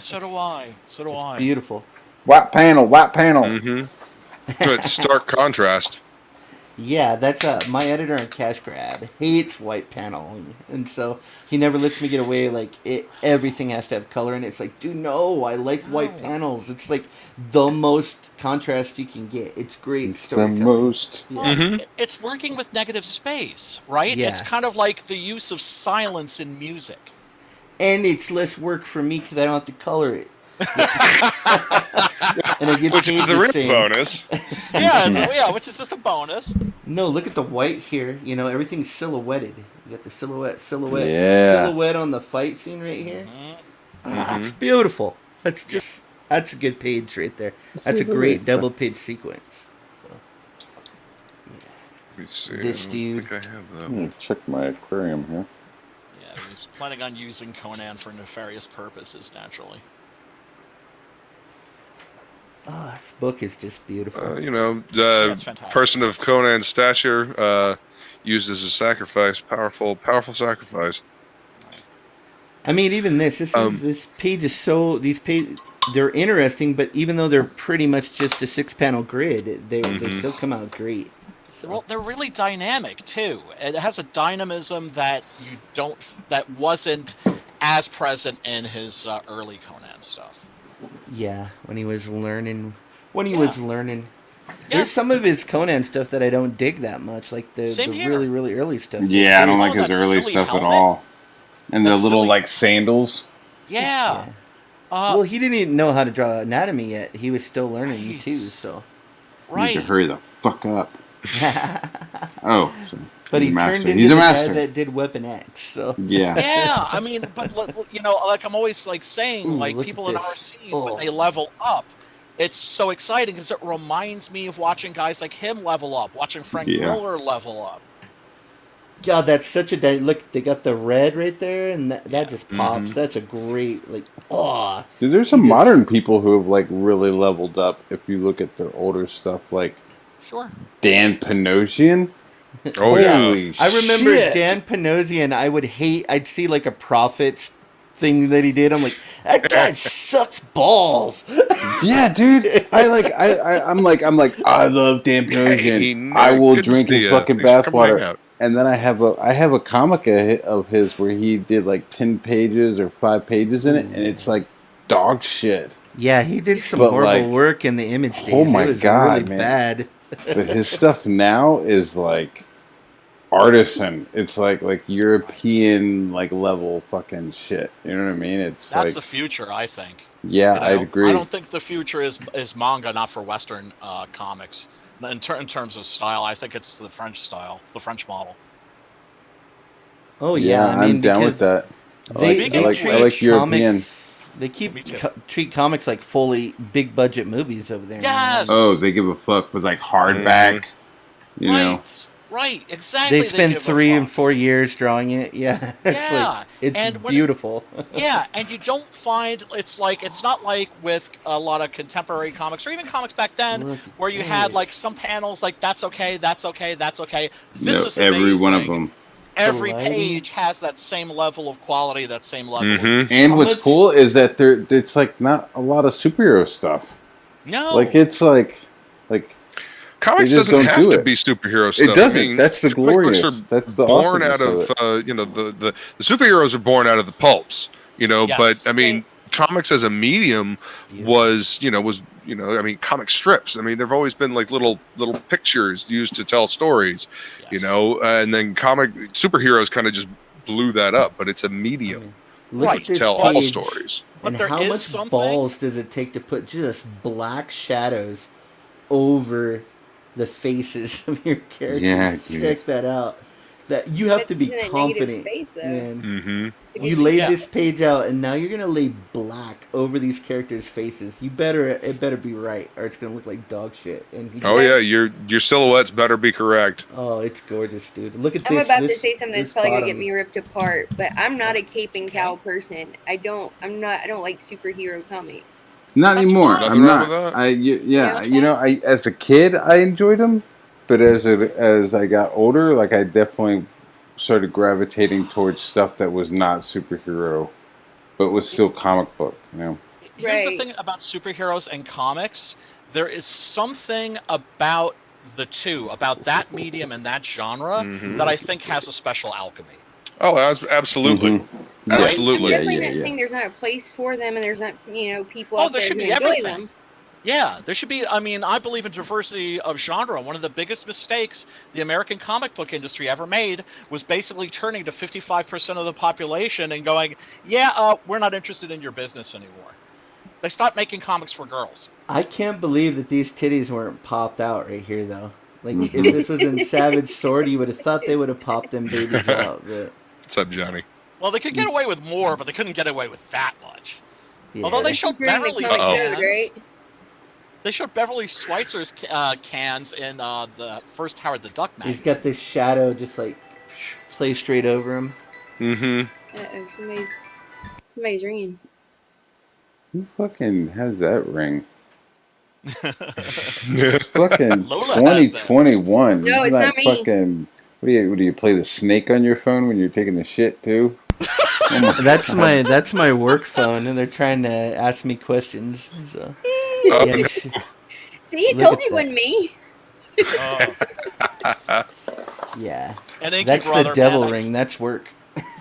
so do I. It's beautiful. White panel. Good stark contrast. Yeah, that's my editor on Cash Grab hates white panel, and so he never lets me get away. Like everything has to have color, and it's like, dude, no, I like white panels. It's like the most contrast you can get. It's great. It's the most. Yeah. It's working with negative space, right? Yeah. It's kind of like the use of silence in music. And it's less work for me because I don't have to color it. And I get which paid is the real bonus. Which is just a bonus. No, look at the white here. Everything's silhouetted. You got the silhouette on the fight scene right here. It's beautiful. That's a good page right there. That's a great double page sequence. So, Let me see. This dude. I think I have that. I'm gonna check my aquarium here. Yeah, planning on using Conan for nefarious purposes, naturally. Oh, this book is just beautiful. Person of Conan's stature used as a sacrifice. Powerful sacrifice. I mean, even this page is so, they're interesting, but even though they're pretty much just a 6-panel grid, they still come out great. So. Well, they're really dynamic too. It has a dynamism that wasn't as present in his early Conan stuff. Yeah, when he was learning. There's some of his Conan stuff that I don't dig that much, like the really, really early stuff. Yeah, I don't like his early stuff at all. And the little, sandals. Yeah. Well, he didn't even know how to draw anatomy yet. He was still learning, too, so... Right. You need to hurry the fuck up. Oh. So but he turned into the guy that did Weapon X, so... Yeah. Yeah, I mean, but, I'm always, saying, people in our scene, when they level up, it's so exciting because it reminds me of watching guys like him level up, watching Frank Miller level up. God, that's such a... Look, they got the red right there, and that just pops. Mm-hmm. That's a great, Dude, there's some modern people who have, really leveled up if you look at their older stuff, Sure. Dan Panosian. Oh, Holy shit. I remember Dan Panosian, I'd see, a Prophets thing that he did. I'm like, that guy sucks balls. Yeah, dude. I'm like, I love Dan Panosian. I will drink his fucking bathwater. And then I have a comic of his where he did 10 pages or 5 pages in it, and it's dog shit. Yeah, he did some horrible work in the Image days. Oh my god, really man! Bad. But his stuff now is artisan. It's like European level fucking shit. You know what I mean? That's the future, I think. Yeah, I agree. I don't think the future is manga, not for Western comics. In terms of style, I think it's the French style, the French model. Oh yeah, I'm down with that. I like European. They treat comics like fully big budget movies over there. Yes. Oh, they give a fuck with hardback. You know. Right, exactly. They spend 3 and 4 years drawing it. Yeah, it's beautiful. Yeah, and you don't find it's not like with a lot of contemporary comics or even comics back then where you had some panels that's okay. This is amazing. Every one of them. Every page has that same level of quality, that same level. Mm-hmm. And what's cool is that it's not a lot of superhero stuff. No, it's comics doesn't have to be superhero stuff. It doesn't. That's the glorious. That's the born out of the superheroes are born out of the pulps. Yes. But I mean, comics as a medium was comic strips. I mean, there've always been little pictures used to tell stories. Yes. And then comic superheroes kind of just blew that up. But it's a medium to tell all stories. And how much balls does it take to put just black shadows over the faces of your characters? Yeah, check that out. That you have to be confident. Space, and you laid this page out, and now you're gonna lay black over these characters' faces. It better be right, or it's gonna look like dog shit. And your silhouettes better be correct. Oh, it's gorgeous, dude. Look at I'm this. I'm about to say something that's probably gonna get me ripped apart, but I'm not a cape and cowl person. I don't like superhero comics. Not anymore. I'm not. As a kid, I enjoyed them, but as I got older, I definitely started gravitating towards stuff that was not superhero, but was still comic book. Here's the thing about superheroes and comics: there is something about the two, about that medium and that genre, that I think has a special alchemy. Oh, absolutely. Mm-hmm. Absolutely. I'm definitely not saying there's not a place for them and there's not, people out there who enjoy them. Yeah, there should be. I mean, I believe in diversity of genre. One of the biggest mistakes the American comic book industry ever made was basically turning to 55% of the population and going, we're not interested in your business anymore. They stopped making comics for girls. I can't believe that these titties weren't popped out right here, though. If this was in Savage Sword, you would have thought they would have popped them babies out. But... What's up, Johnny? Well, they could get away with more, but they couldn't get away with that much. Yeah. Although they showed Beverly cans. Right? They showed Beverly Schweitzer's cans in the first Howard the Duck magazine. He's got this shadow just play straight over him. Mm-hmm. Uh-oh, somebody's ringing. Who fucking has that ring? It's fucking 2021. No, it's not me. Fucking. What do you play the snake on your phone when you're taking the shit too? Oh that's my work phone, and they're trying to ask me questions. So. Yeah, see, I told you it wasn't me. Yeah, and that's brother, the devil man, ring. That's work.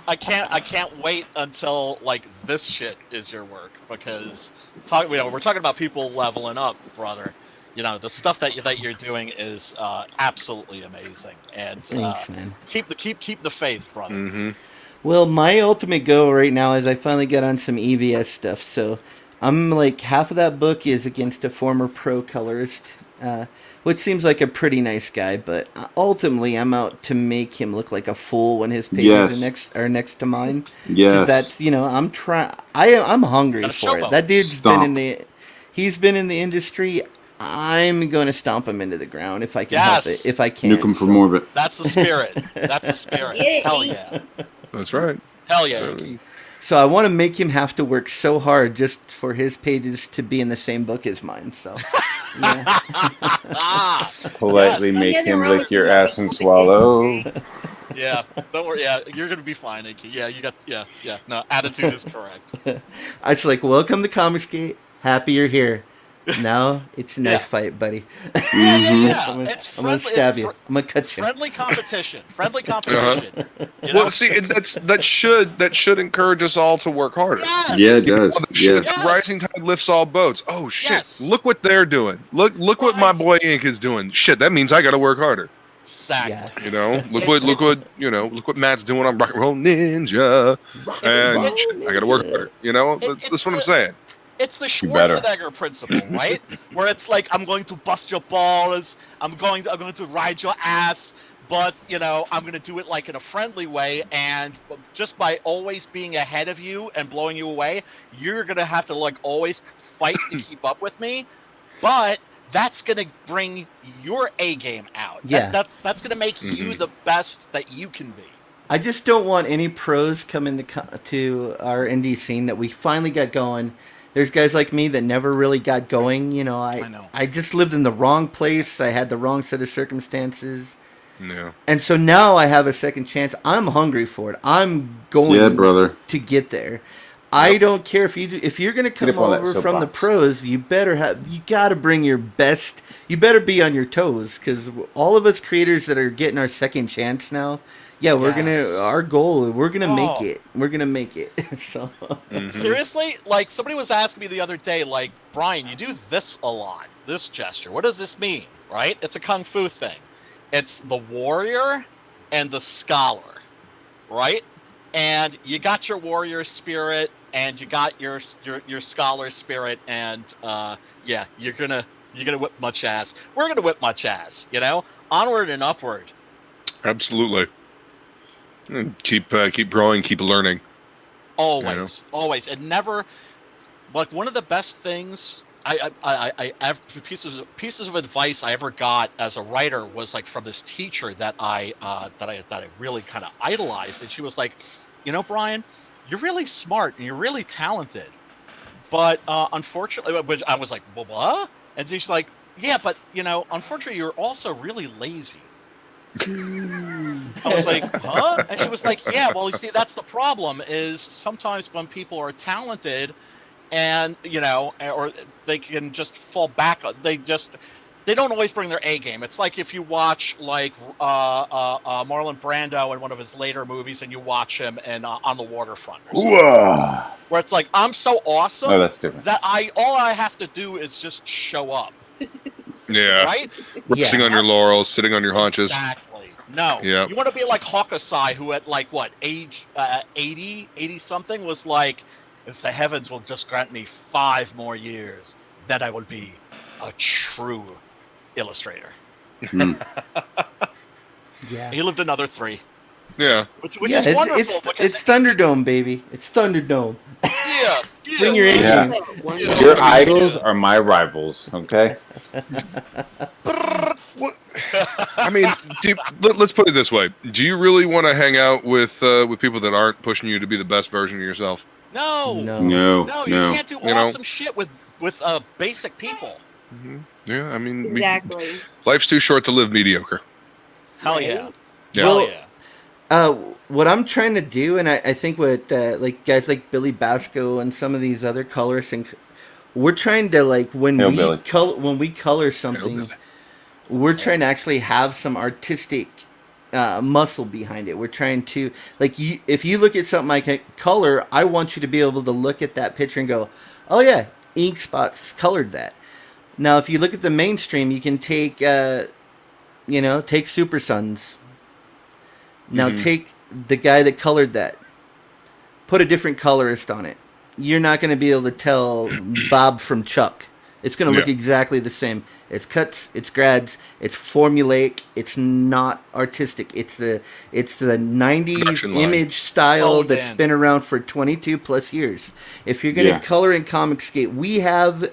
I can't wait until like this shit is your work, because we're talking about people leveling up, brother. You know, the stuff that you're doing is absolutely amazing, and thanks, man. Keep the faith, brother. Mm-hmm. Well, my ultimate goal right now is I finally got on some EVS stuff, so I'm like half of that book is against a former pro colorist, which seems like a pretty nice guy, but ultimately I'm out to make him look like a fool when his pages are next to mine. Yes, that's I'm hungry for it. That dude's been in the industry. I'm going to stomp him into the ground if I can help it. If I can. Nuke him for more of it. That's the spirit. That's the spirit. Hell yeah. That's right. Hell yeah. So I want to make him have to work so hard just for his pages to be in the same book as mine. So, yeah. Politely make him lick your ass and swallow. Yeah, don't worry. Yeah, you're gonna be fine, Inky. Yeah, you got. Yeah. No, attitude is correct. I was like, welcome to Comicsgate. Happy you're here. Now it's a knife fight, buddy. Yeah, I'm gonna stab you. I'm gonna cut you. Friendly competition. Friendly competition. You know? Well, see, that should encourage us all to work harder. Yes. Yeah, it does. Yes. Rising tide lifts all boats. Oh shit! Yes. Look what they're doing. Look what my boy Ink is doing. Shit, that means I got to work harder. Exactly. Yeah. You know, look what Matt's doing on Rock and Roll Ninja, and shit, I got to work harder. You know, that's what I'm saying. It's the Schwarzenegger principle, right? Where it's like, I'm going to bust your balls, I'm going to ride your ass, but I'm going to do it like in a friendly way, and just by always being ahead of you and blowing you away, you're going to have to like always fight to keep up with me. But that's going to bring your A game out. Yeah. That's going to make you the best that you can be. I just don't want any pros coming to our indie scene that we finally got going. There's guys like me that never really got going. I know. I just lived in the wrong place. I had the wrong set of circumstances. Yeah. And so now I have a second chance. I'm hungry for it. I'm going to get there. Yep. I don't care if you're going to come over from the pros, you got to bring your best. You better be on your toes, because all of us creators that are getting our second chance now, our goal, we're going to make it. We're going to make it. So Seriously? Like, somebody was asking me the other day, like, Brian, you do this a lot, this gesture. What does this mean, right? It's a kung fu thing. It's the warrior and the scholar, right? And you got your warrior spirit and you got your scholar spirit, and you're gonna whip much ass. We're gonna whip much ass, onward and upward. Absolutely. And keep growing, keep learning. Always, always, and never. Like, one of the best things I pieces of advice I ever got as a writer was like from this teacher that I really kind of idolized, and she was like, Brian, you're really smart and you're really talented, but unfortunately, I was like, well, what? And she's like, yeah, but unfortunately, you're also really lazy. I was like, huh? And she was like, yeah, well, you see, that's the problem, is sometimes when people are talented and, or they can just fall back, they don't always bring their A game. It's like if you watch like Marlon Brando in one of his later movies and you watch him in On the Waterfront or something, where it's like, I'm so awesome that all I have to do is just show up. Yeah. Right? Resting on your laurels, sitting on your haunches. Exactly. No. Yep. You want to be like Hawkeye, who at like what, age 80 something was like, if the heavens will just grant me 5 more years, then I will be a true illustrator. Yeah. He lived another 3. Yeah. Which is wonderful. It's Thunderdome, baby. It's Thunderdome. Yeah. Bring your A game. Your idols are my rivals, okay? I mean, let's put it this way: do you really want to hang out with people that aren't pushing you to be the best version of yourself? No, you can't do awesome shit with basic people. Mm-hmm. Yeah, I mean, exactly. Life's too short to live mediocre. Hell yeah. Hell yeah. What I'm trying to do, and I think what like guys like Billy Basco and some of these other colorists, and we're trying to like when we color something, we're trying to actually have some artistic muscle behind it. We're trying to like if you look at something like a color, I want you to be able to look at that picture and go, oh yeah, Inkspots colored that. Now, if you look at the mainstream, you can take take Super Sons. Now take the guy that colored that. Put a different colorist on it. You're not going to be able to tell Bob from Chuck. It's going to look exactly the same. It's cuts, it's grads, it's formulaic, it's not artistic. It's the 90s image style that's been around for 22 plus years. If you're going to color in Comicsgate, we have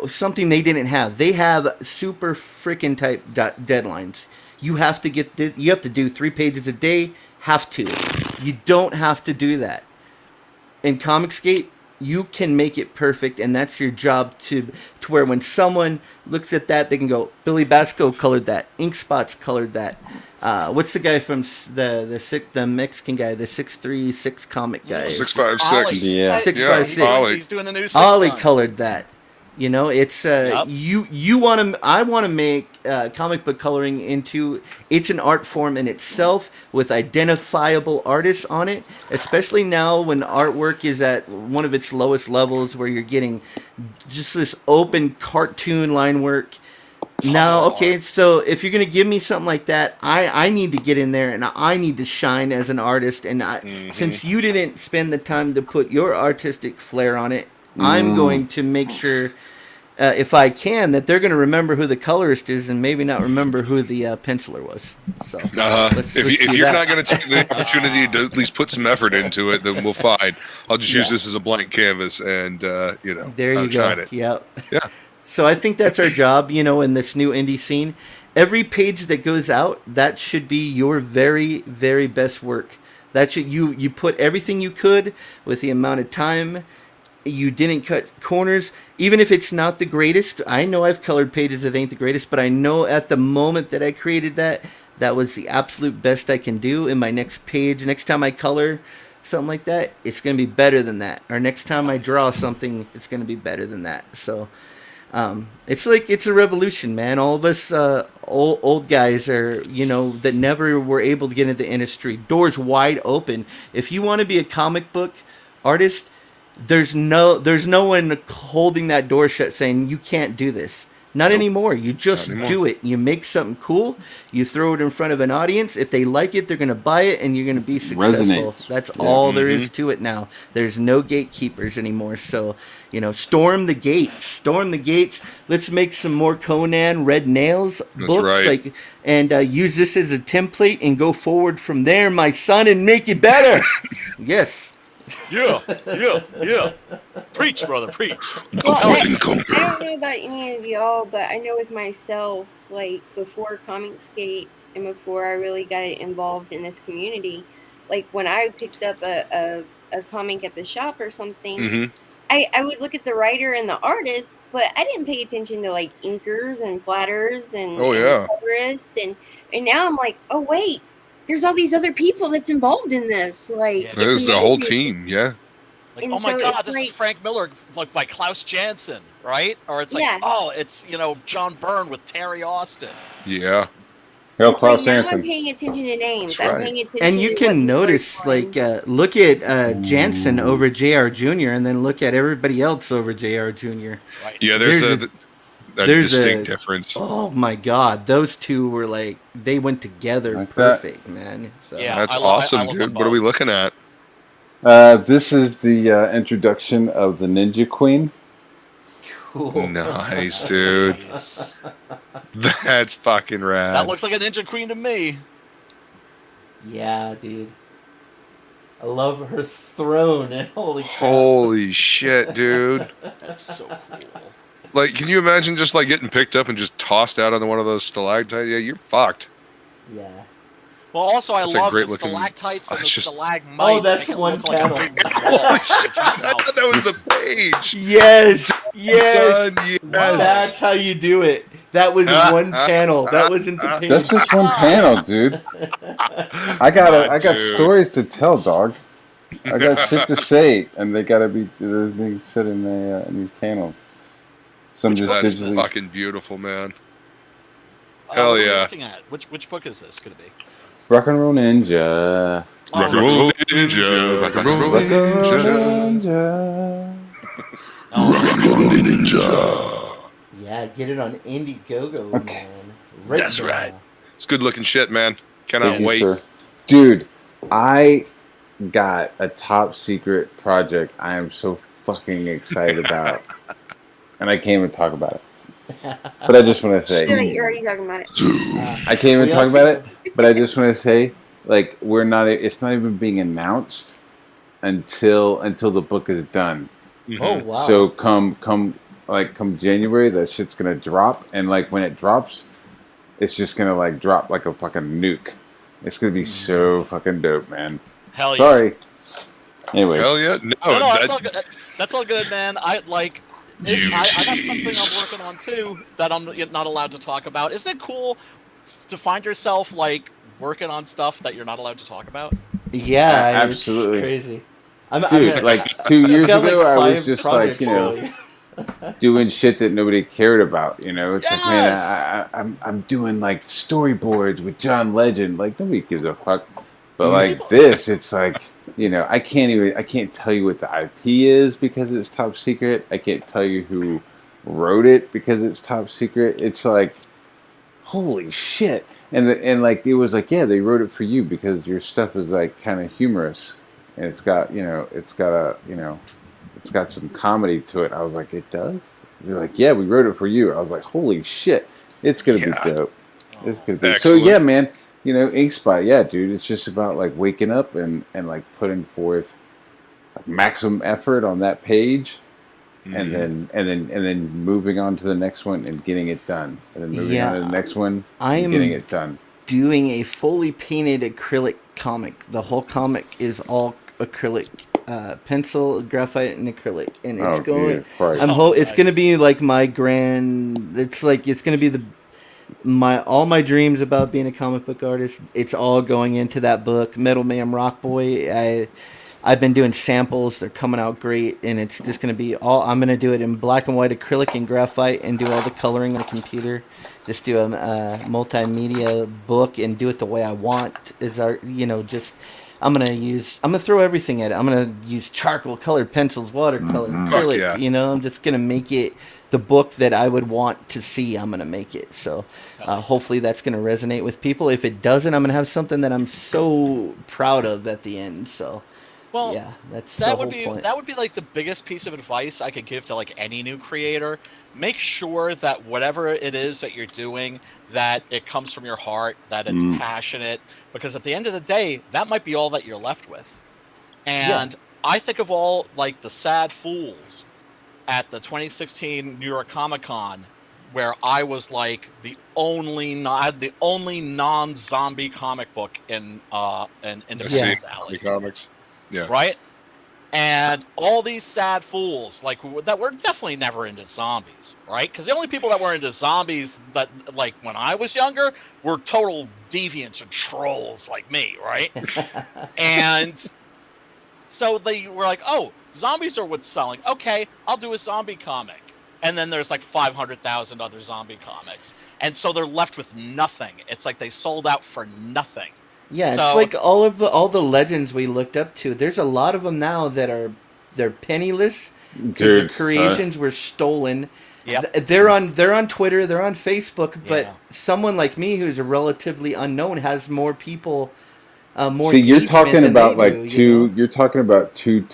something they didn't have. They have super freaking tight deadlines. You have to do 3 pages a day. Have to. You don't have to do that. In Comicsgate, you can make it perfect, and that's your job to where when someone looks at that, they can go, Billy Basco colored that. Inkspots colored that. What's the guy from the Mexican guy, the 636 comic guy? 656. Yeah. 656. He's doing the new Ollie colored that. You know, it's you want to. I want to make comic book coloring into it's an art form in itself with identifiable artists on it. Especially now when artwork is at one of its lowest levels, where you're getting just this open cartoon line work. Now, okay, so if you're gonna give me something like that, I need to get in there and I need to shine as an artist. And since you didn't spend the time to put your artistic flair on it, I'm going to make sure, if I can, that they're going to remember who the colorist is and maybe not remember who the penciler was. So, if you're not going to take the opportunity to at least put some effort into it, then we'll fine. I'll just use this as a blank canvas and, there you go. It. Yep. Yeah. So I think that's our job, in this new indie scene. Every page that goes out, that should be your very, very best work. That should you put everything you could with the amount of time. You didn't cut corners, even if it's not the greatest. I know I've colored pages that ain't the greatest, but I know at the moment that I created that was the absolute best I can do. In my next page, next time I color something like that, it's going to be better than that. Or next time I draw something, it's going to be better than that. So it's a revolution, man. All of us old guys are, that never were able to get into the industry. Doors wide open. If you want to be a comic book artist, there's no one holding that door shut saying you can't do this. Not anymore. You just do it. You make something cool. You throw it in front of an audience. If they like it, they're going to buy it, and you're going to be successful. That's all there is to it now. There's no gatekeepers anymore. So, storm the gates. Storm the gates. Let's make some more Conan Red Nails books, and use this as a template and go forward from there, my son, and make it better. Yes. Yeah. Preach, brother, preach. I don't know about any of y'all, but I know with myself, like before Comicsgate and before I really got involved in this community, like when I picked up a comic at the shop or something, I would look at the writer and the artist, but I didn't pay attention to like inkers and flatters and colorists, and now I'm like, oh wait. There's all these other people that's involved in this. Like, there's a whole team, Like, oh my God, this is Frank Miller, like by Klaus Janson, right? Or it's like, it's John Byrne with Terry Austin. Yeah. Klaus Janson. I'm paying attention to names. That's right. I'm paying attention. And you can notice, like, look at Janson over J.R. Jr. and then look at everybody else over J.R. Jr. Right. Yeah, there's a distinct difference. Oh my God, those two were like they went together like perfect, man. So. Yeah, that's awesome, dude. What are we looking at? This is the introduction of the Ninja Queen. Cool. Nice, dude. That's fucking rad. That looks like a Ninja Queen to me. Yeah, dude. I love her throne. Holy crap. Holy shit, dude. That's so cool. Like, can you imagine just like getting picked up and just tossed out on one of those stalactites? Yeah, you're fucked. Yeah. Well, also, I love the looking... stalactites and the stalagmites. Oh, that's one panel. Holy shit! I thought that was the page. Yes, yes. Son, yes. That's how you do it. That was one panel. That wasn't the page. That's just one panel, dude. I got stories to tell, dog. I got shit to say, and they're being said in these panels. Some just that's digitally. Fucking beautiful, man. Hell what yeah! Are you looking at? Which book is this going to be? Rock and Roll Ninja. Rock and Roll Ninja. Rock and Roll Ninja. Rock and Roll Ninja. Yeah, get it on Indiegogo, Okay. man. That's right. It's good looking shit, man. Cannot wait. Sir. Dude, I got a top secret project I am so fucking excited about. And I can't even talk about it. But I just want to say. You're already talking about it. I can't even talk about it, but I just want to say, like, it's not even being announced until the book is done. Mm-hmm. Oh, wow. So come January, that shit's gonna drop, and like when it drops, it's just gonna like drop like a fucking nuke. It's gonna be so fucking dope, man. Hell yeah. Sorry. Anyway. Hell yeah. No, that's all good, man. I got something I'm working on too that I'm not allowed to talk about. Isn't it cool to find yourself like working on stuff that you're not allowed to talk about? Yeah, absolutely. It's crazy. Dude, like 2 years ago, I was just like, really. doing shit that nobody cared about. You know, it's yes! like, man, I'm doing like storyboards with John Legend. Like nobody gives a fuck. But like this, it's like, you know, I can't tell you what the IP is because it's top secret. I can't tell you who wrote it because it's top secret. It's like, holy shit. And like, it was like, yeah, they wrote it for you because your stuff is like kind of humorous. And it's got some comedy to it. I was like, it does? They're like, yeah, we wrote it for you. I was like, holy shit. It's going to be dope. It's going to be. Excellent. So yeah, man. You know, Inkspot, yeah, dude. It's just about like waking up and like putting forth maximum effort on that page, and then moving on to the next one and getting it done, and then moving on to the next one and getting it done. Doing a fully painted acrylic comic. The whole comic is all acrylic, pencil, graphite, and acrylic, and it's going. It's going to be like my grand. It's going to be all my dreams about being a comic book artist. It's all going into that book. Metal Man Rock Boy. I've been doing samples. They're coming out great, and it's just going to be all. I'm going to do it in black and white acrylic and graphite, and do all the coloring on the computer. Just do a multimedia book and do it the way I want. I'm gonna throw everything at it. I'm gonna use charcoal colored pencils, watercolor, acrylic. Yeah. You know, I'm just gonna make it the book that I would want to see. I'm gonna make it. So hopefully that's gonna resonate with people. If it doesn't, I'm gonna have something that I'm so proud of at the end. So. Well, yeah, that's that the would whole be point. That would be like the biggest piece of advice I could give to like any new creator. Make sure that whatever it is that you're doing, that it comes from your heart, that it's passionate, because at the end of the day, that might be all that you're left with. And I think of all like the sad fools at the 2016 New York Comic Con, where I was like the only non-zombie comic book in Independence Alley. Comics. Yeah. Right? And all these sad fools, like, that were definitely never into zombies, right? Because the only people that were into zombies that, like, when I was younger, were total deviants and trolls like me, right? And so they were like, oh, zombies are what's selling. Okay, I'll do a zombie comic. And then there's like 500,000 other zombie comics. And so they're left with nothing. It's like they sold out for nothing. Yeah, it's like all the legends we looked up to. There's a lot of them now that they're penniless because their creations were stolen. Yep. They're on Twitter, they're on Facebook, but someone like me who's a relatively unknown has more people. More. See, you're talking about like two. You're talking about two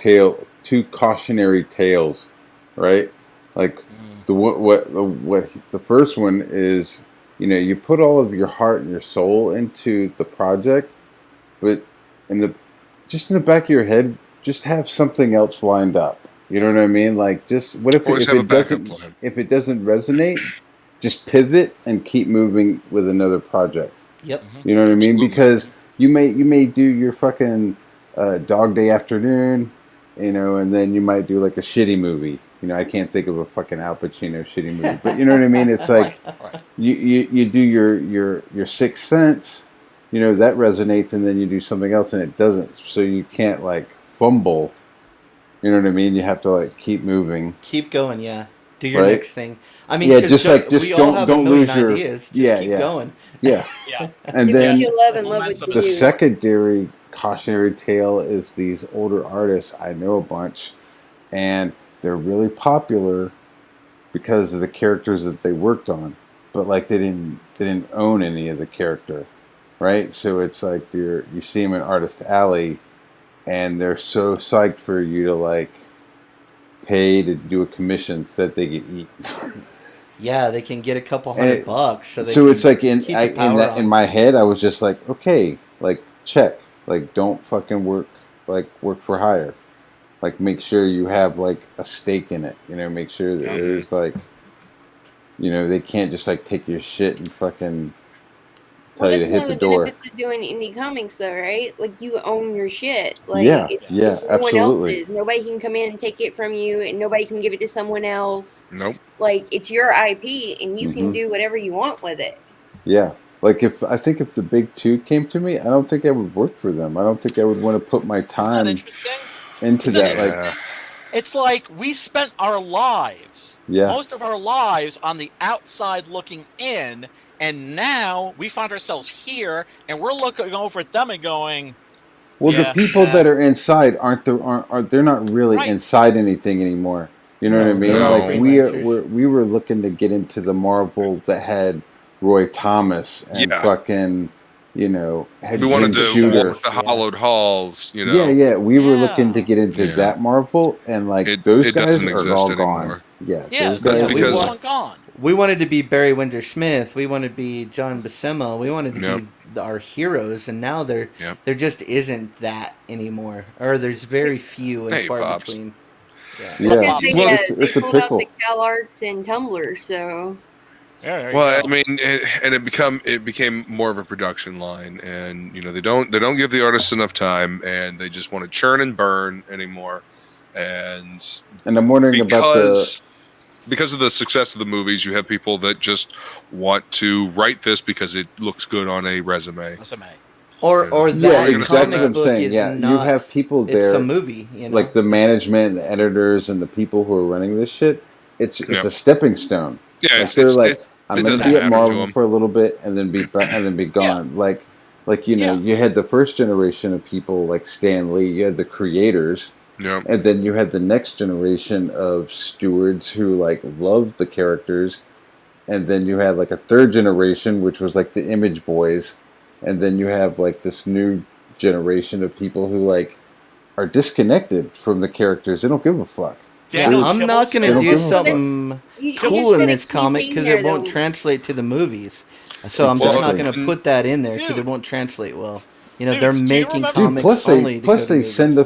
cautionary tales, right? Like the first one is. You know, you put all of your heart and your soul into the project, but in the back of your head, just have something else lined up. You know what I mean? Like, just what if Always if have a it backup doesn't plan. if it doesn't resonate, just pivot and keep moving with another project. Yep. You know what I mean? Absolutely. Because you may do your fucking Dog Day Afternoon, you know, and then you might do like a shitty movie. You know, I can't think of a fucking Al Pacino shitty movie, but you know what I mean? It's like Right. you do your Sixth Sense, you know, that resonates, and then you do something else and it doesn't. So you can't like fumble. You know what I mean? You have to like keep moving. Keep going, yeah. Do your Right? next thing. I mean, Yeah, 'cause just we all have a don't million lose your ideas. Just yeah, keep yeah. going. Yeah. Yeah. And Do what then you love and love what Momentum you the do. is- secondary cautionary tale is these older artists. I know a bunch, and they're really popular because of the characters that they worked on, but like they didn't own any of the character, right? So it's like you see them in Artist Alley, and they're so psyched for you to like pay to do a commission so that they can eat. Yeah, they can get a couple And $100 it- bucks. So they So can it's like in keep the power in on. my head, I was just like, okay, like check, like don't fucking work for hire, like make sure you have like a stake in it, you know, make sure that there's like, you know, they can't just like take your shit and fucking tell you to that's hit one the of the door. benefits of doing indie comics, though, right? Like you own your shit. Like Yeah, it's yeah, no one absolutely. else's. Nobody can come in and take it from you, and nobody can give it to someone else. Nope. Like it's your IP, and you can Mhm. do whatever you want with it. Yeah. Like if the big two came to me, I don't think I would work for them. I don't think I would want to put my Isn't that time interesting? into Isn't that. that Like, interesting? It's like we spent our lives, yeah, most of our lives, on the outside looking in, and now we find ourselves here, and we're looking over at them and going, well, yeah, the people nah. that are inside aren't they're not really Right. inside anything anymore. You know what I No, mean? they're all Like freelancers. we were looking to get into the Marvel that had Roy Thomas and Yeah. fucking, you know, had We Jim wanted to Shooter. walk the Yeah. hollowed halls, you know. Yeah, yeah, we were looking to Yeah. get into Yeah. that Marvel, and like It those guys doesn't are exist all anymore. gone. Yeah, Yeah, those That's guys. we because want- long gone. We wanted to be Barry Windsor Smith. We wanted to be John Buscema. We wanted to Yep. be our heroes, and now there just isn't that anymore. Or there's very few and Hey, far Pops. between. Yeah. Yeah, Because Well, they it's a pulled out pickle. the CalArts and Tumblr, so Yeah, there you Well, go. I mean, it became more of a production line, and you know they don't give the artists enough time, and they just want to churn and burn anymore. And And I'm wondering about the because of the success of the movies, you have people that just want to write this because it looks good on a resume. Resume. Or Yeah, that exactly comic what I'm book saying. is Yeah, you not. have people It's there, a movie, you know. like the management, the editors, and the people who are running this shit. It's Yep. a stepping stone. Yeah, Like they're like, I'm it gonna doesn't be at matter to Marvel 'em. for a little bit and then be gone. Like you know, Yeah. you had the first generation of people like Stan Lee. You had the creators. Yeah. And then you had the next generation of stewards who like loved the characters, and then you had like a third generation which was like the image boys, and then you have like this new generation of people who like are disconnected from the characters. They don't give a fuck. Yeah, Daniel I'm not Kibble's gonna still- do They don't something you just cool in gotta this keep comic in because there, it won't though. translate to the movies. So I'm just Exactly. not gonna put that in there because Dude. it won't translate well. You know, Dude, they're do you making remember- Dude, comics plus only to go to they movies. send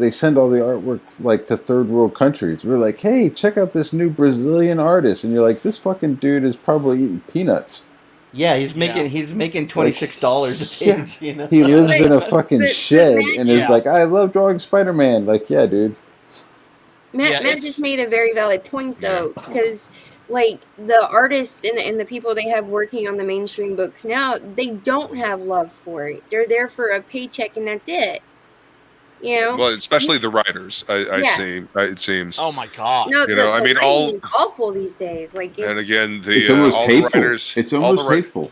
they send all the artwork like to third world countries. We're like, hey, check out this new Brazilian artist, and you're like, this fucking dude is probably eating peanuts. Yeah, he's Yeah. making $26 a Yeah. page. You know, He lives in a But- fucking but shed Matt- and is Yeah. like, I love drawing Spider-Man. Like, yeah, dude. Matt, Yeah, Matt it's- just made a very valid point, though, because like the artists and the people they have working on the mainstream books now, they don't have love for it. They're there for a paycheck, and that's it. You know? Well, especially the writers. Yeah. It seems. Oh my god. No, you know, I mean, writing all- is awful these days. Like, And it's, again, It's almost all hateful. the writers. It's all the almost ri- hateful.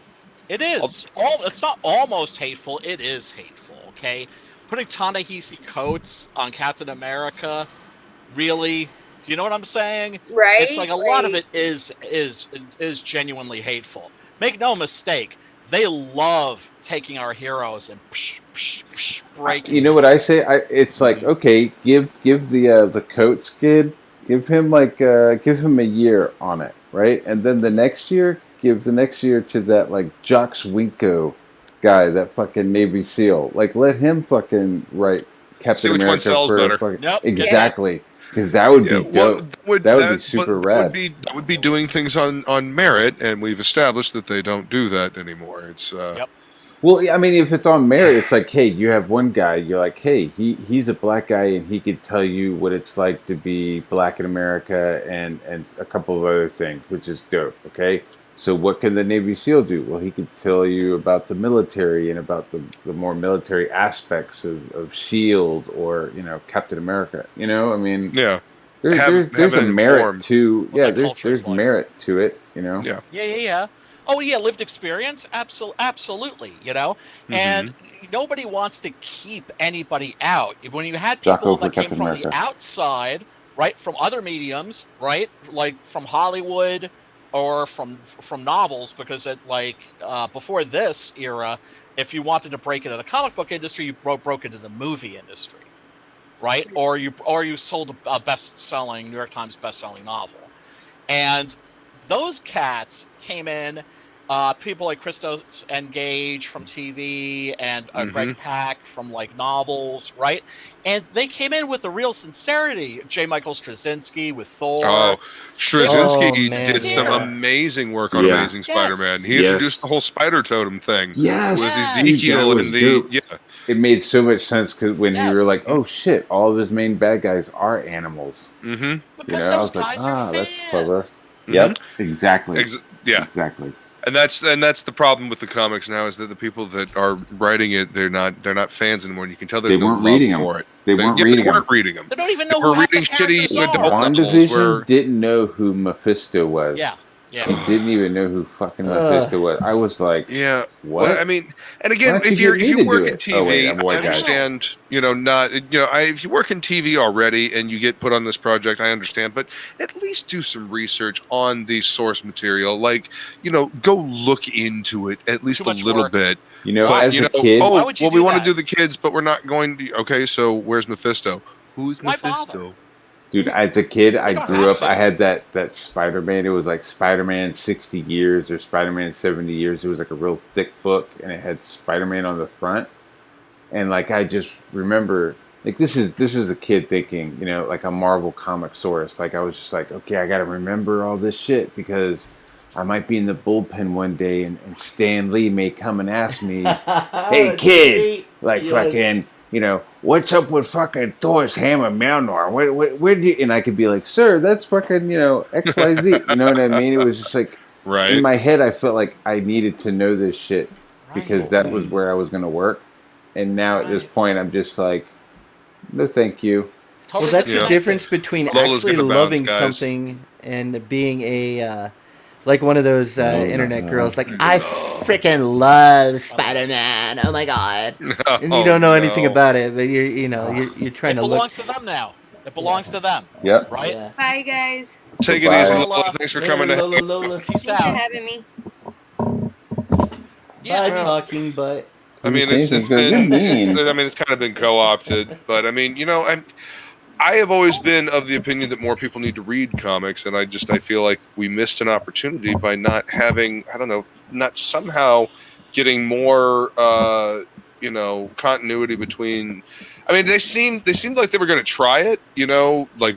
It is. It's not almost hateful. It is hateful. Okay, putting Ta-Nehisi Coates on Captain America. Really? Do you know what I'm saying? right? It's like a lot of it is genuinely hateful. Make no mistake. They love taking our heroes and breaking. You know what I say? It's like, okay, give the Coates kid, give him a year on it, right? And then the next year, give the next year to that like Jock Winko guy, that fucking Navy SEAL. Like, let him fucking write Captain See which one America sells for better. fucking, Yep. exactly. Because that would be dope. That would be super rad. That would be doing things on merit, and we've established that they don't do that anymore. It's Yep. Well, I mean, if it's on merit, it's like, hey, you have one guy, you're like, hey, he's a black guy, and he could tell you what it's like to be black in America and a couple of other things, which is dope, okay? So what can the Navy SEAL do? Well, he could tell you about the military and about the more military aspects of S.H.I.E.L.D. or, Captain America. I mean, yeah. There's a merit to, there's merit to it, Yeah. Oh yeah, lived experience, absolutely, and nobody wants to keep anybody out. When you had people that came from the outside, right, from other mediums, right, like from Hollywood or from novels, because before this era, if you wanted to break into the comic book industry, you broke into the movie industry, right, or you sold a New York Times best-selling novel, and those cats came in. People like Christos Engage from TV and Greg Pak from novels, right? And they came in with a real sincerity. J. Michael Straczynski with Thor. Oh, Straczynski did some amazing work on Amazing Spider-Man. He introduced the whole Spider Totem thing. Yes, with Ezekiel and the It made so much sense because when you were like, oh shit, all of his main bad guys are animals. Because I was like, that's clever. Yep, exactly. Exactly. And that's the problem with the comics now, is that the people that are writing it, they're not fans anymore. And you can tell there's no love for it. They weren't reading them. They don't even know who reading shitty adult WandaVision didn't know who Mephisto was. Yeah. She didn't even know who fucking Mephisto was. I was like, what? Well, I mean, and again, if you work in TV, I understand, if you work in TV already and you get put on this project, I understand, but at least do some research on the source material. Like, go look into it at least a little bit. As a kid, we want to do the kids, but we're not going to. Okay, so where's Mephisto? Who's Mephisto? Bother? Dude, as a kid, I grew up. I had that Spider-Man. It was like Spider-Man 60 Years or Spider-Man 70 Years. It was like a real thick book, and it had Spider-Man on the front. And I just remember, this is a kid thinking, like a Marvel comic source. I was just like, okay, I got to remember all this shit because I might be in the bullpen one day, and Stan Lee may come and ask me, hey kid, fucking. What's up with fucking Thor's hammer Mjolnir? Where do you... And I could be like, sir, that's fucking, XYZ. You know what I mean? It was just in my head, I felt like I needed to know this shit because that was where I was going to work. And now at this point, I'm just like, no, thank you. Well, that's the difference between actually loving something and being a... one of those internet girls, I freaking love Spider-Man. Oh my god! And you don't know anything about it, but you're trying to look. It belongs to them now. It belongs to them. Yep. Right. Yeah. Bye, guys. Take it easy, Lola. Thanks for coming. Lola. Peace Thanks out. for having me. Bye, talking, but. I mean, it's kind of been co-opted, but I mean, I have always been of the opinion that more people need to read comics, and I feel like we missed an opportunity by not having, not somehow getting more, continuity between. I mean, they seemed like they were going to try it,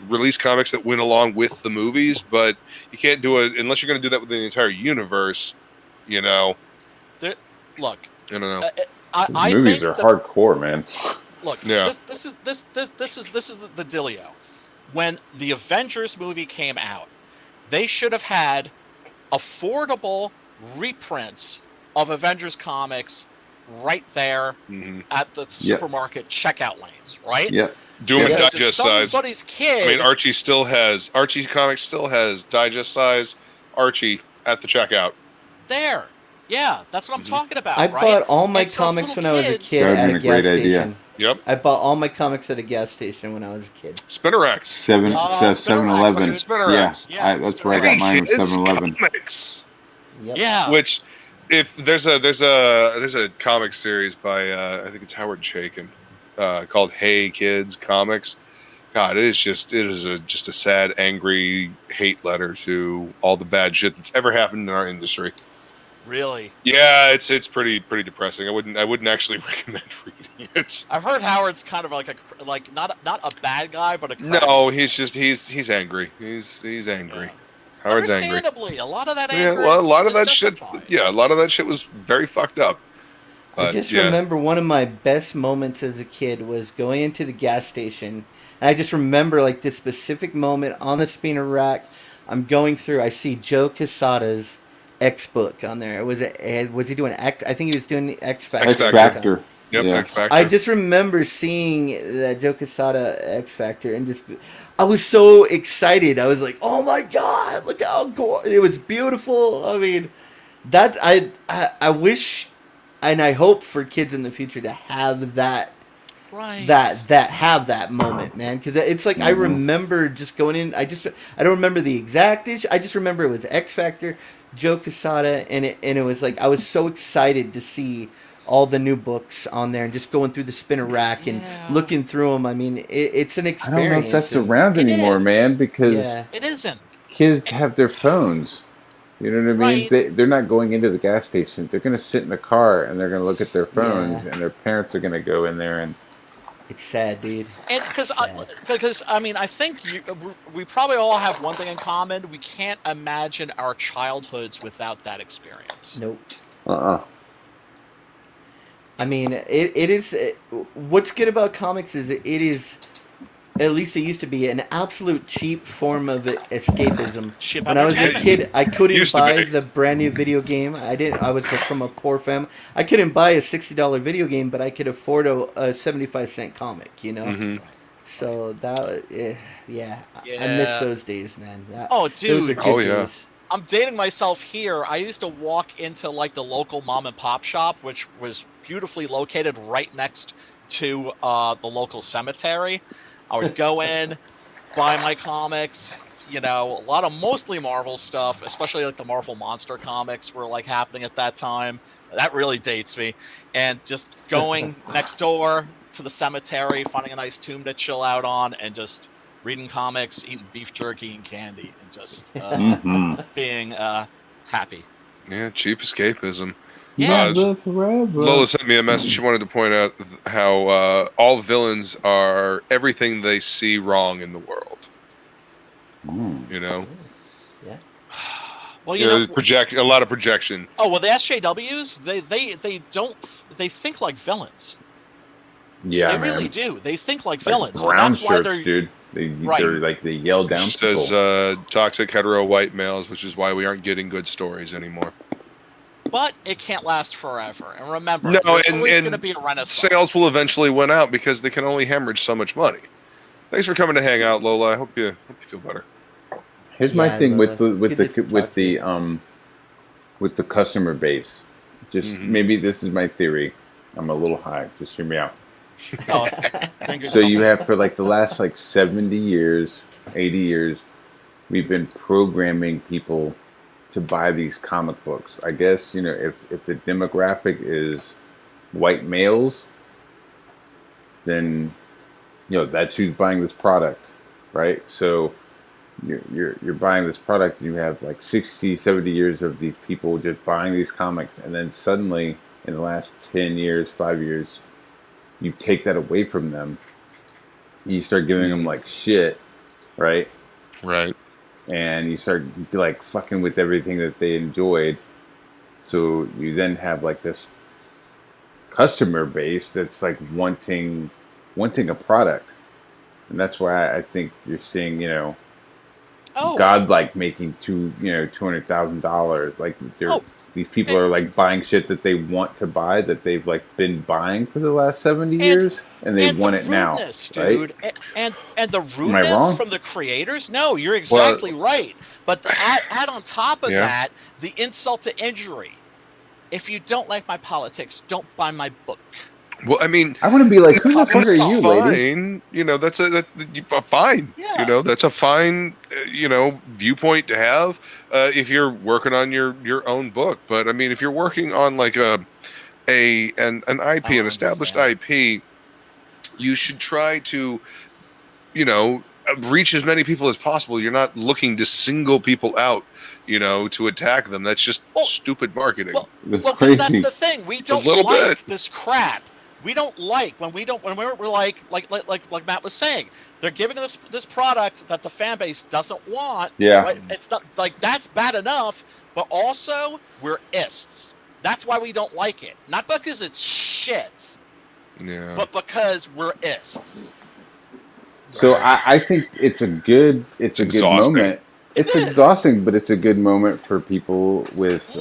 release comics that went along with the movies, but you can't do it unless you're going to do that with the entire universe, Look, I don't know. I movies are hardcore, man. Look, this is the dealio. When the Avengers movie came out, they should have had affordable reprints of Avengers comics right there at the supermarket checkout lanes, right? Yep. Do them in digest size. Somebody's kid. I mean, Archie Comics still has digest size Archie at the checkout. There. Yeah, that's what I'm talking about. I bought all my comics when I was a kid at a gas station. Yep. I bought all my comics at a gas station when I was a kid. Spinnerax. 7-Eleven. Yeah, that's where I got mine. 7-Eleven. Yep. Yeah. Which, if there's a comic series by I think it's Howard Chaykin, called Hey Kids Comics. God, it is just a sad, angry hate letter to all the bad shit that's ever happened in our industry. Really? Yeah, it's pretty depressing. I wouldn't actually recommend reading it. I've heard Howard's kind of like not a bad guy, but a crabby No, guy. he's angry. He's angry. Yeah. Howard's angry. Understandably, a lot of that Yeah, anger. well, a lot of is that shit. justified. Yeah, a lot of that shit was very fucked up. I just remember one of my best moments as a kid was going into the gas station. And I just remember like this specific moment on the spinner rack. I'm going through. I see Joe Quesada's X book on there. Was he doing X? I think he was doing the X Factor. X Factor. Yep, yeah. X Factor. I just remember seeing that Joe Quesada X Factor and just I was so excited. I was like, "Oh my god, look how gorgeous. It was beautiful." I mean, that I wish and I hope for kids in the future to have that have that moment, man, because it's like I remember just going in. I don't remember the exact issue. I just remember it was X Factor, Joe Quesada, and it was like I was so excited to see all the new books on there and just going through the spinner rack and looking through them. I mean, it's an experience. I don't know if that's around anymore, man, because it isn't. Kids have their phones. You know what I mean? They're not going into the gas station. They're going to sit in the car and they're going to look at their phones, and their parents are going to go in there and. It's sad, dude. And because I mean, I think we probably all have one thing in common. We can't imagine our childhoods without that experience. Nope. I mean, it is. What's good about comics is it is. At least it used to be an absolute cheap form of escapism. When I was a kid, I couldn't buy the brand new video game. I was from a poor family. I couldn't buy a $60 video game, but I could afford a 75-cent comic. You know. Mm-hmm. So that, I miss those days, man. Dude. Those are good days. I'm dating myself here. I used to walk into like the local mom and pop shop, which was beautifully located right next to the local cemetery. I would go in, buy my comics, a lot of mostly Marvel stuff, especially like the Marvel Monster comics were like happening at that time. That really dates me. And just going next door to the cemetery, finding a nice tomb to chill out on, and just reading comics, eating beef jerky and candy, and just being happy. Yeah, cheap escapism. Yeah. Lola sent me a message. She wanted to point out how all villains are everything they see wrong in the world. You know? Yeah. Well, a lot of projection. Oh, well, the SJWs, they think like villains. Yeah, they really do. They think like villains. Brown shirts, dude. They're like they yell down. She says toxic hetero white males, which is why we aren't getting good stories anymore. But it can't last forever. And remember, there's always going to be a renaissance. Sales will eventually win out because they can only hemorrhage so much money. Thanks for coming to hang out, Lola. I hope you feel better. Here's my thing with the customer base. Just maybe this is my theory. I'm a little high. Just hear me out. So you have for like the last 70 years, 80 years, we've been programming people to buy these comic books. I guess, if the demographic is white males, then, that's who's buying this product, right? So you're buying this product, and you have 60, 70 years of these people just buying these comics, and then suddenly, in the last 10 years, 5 years, you take that away from them. You start giving them shit, right? Right. And you start fucking with everything that they enjoyed. So you then have this customer base that's wanting a product. And that's why I think you're seeing, Godlike making $200,000. These people are buying shit that they want to buy, that they've been buying for the last 70 years, and they want it now, dude. right? And the rudeness Am I wrong? from the creators. No, you're exactly right. But add on top of that the insult to injury. If you don't like my politics, don't buy my book. Well, I mean, I want to be like, who the fuck are you, lady? That's fine. Yeah. That's a fine, viewpoint to have if you're working on your own book. But I mean, if you're working on an IP, an established IP, you should try to, reach as many people as possible. You're not looking to single people out, to attack them. That's just stupid marketing. That's crazy. That's the thing. We don't like this crap. We don't like when we're like Matt was saying, they're giving us this product that the fan base doesn't want. Yeah. Right? It's not like that's bad enough, but also we're ists. That's why we don't like it. Not because it's shit. Yeah. But because we're ists. So I think it's a good moment. It's exhausting, but it's a good moment for people with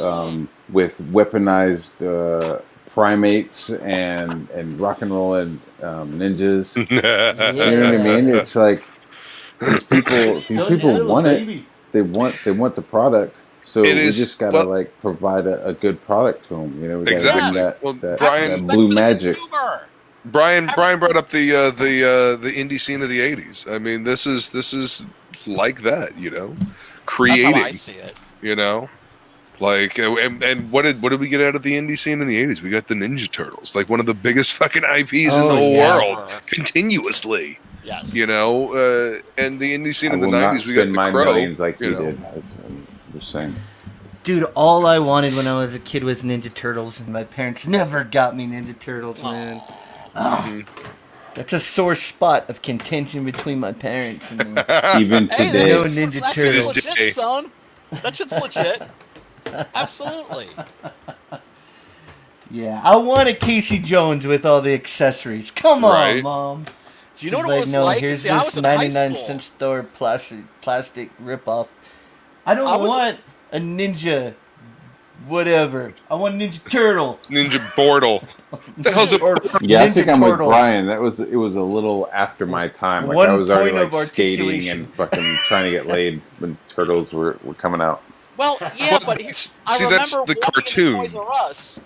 weaponized primates and rock and roll and ninjas. You know what I mean? It's like these people want it. They want the product. So we just gotta provide a good product to them. We gotta give them that blue magic. Brian brought up the indie scene of the '80s. I mean, this is like that, creating. That's how I see it. And what did we get out of the indie scene in the '80s? We got the Ninja Turtles, like one of the biggest fucking IPs in the whole world, continuously. Yes. And the indie scene in the '90s, we got the Crow. Millions like you did. I'm just saying. Dude, all I wanted when I was a kid was Ninja Turtles, and my parents never got me Ninja Turtles, man. That's a sore spot of contention between my parents and me. Even today. No Ninja Turtles. That's legit, son. That shit's legit. Absolutely. Yeah, I want a Casey Jones with all the accessories. Come on, Mom. Do you know what it was like? Here's See, I this was in high 99-cent store plastic ripoff. I don't want a ninja whatever. I want a Ninja Turtle. Ninja Bortle. The hell's a Yeah, I think I'm with Brian. It was a little after my time. Like I was already skating and fucking trying to get laid when Turtles were coming out. Well, yeah, but I remember that's the cartoon. Toys R Us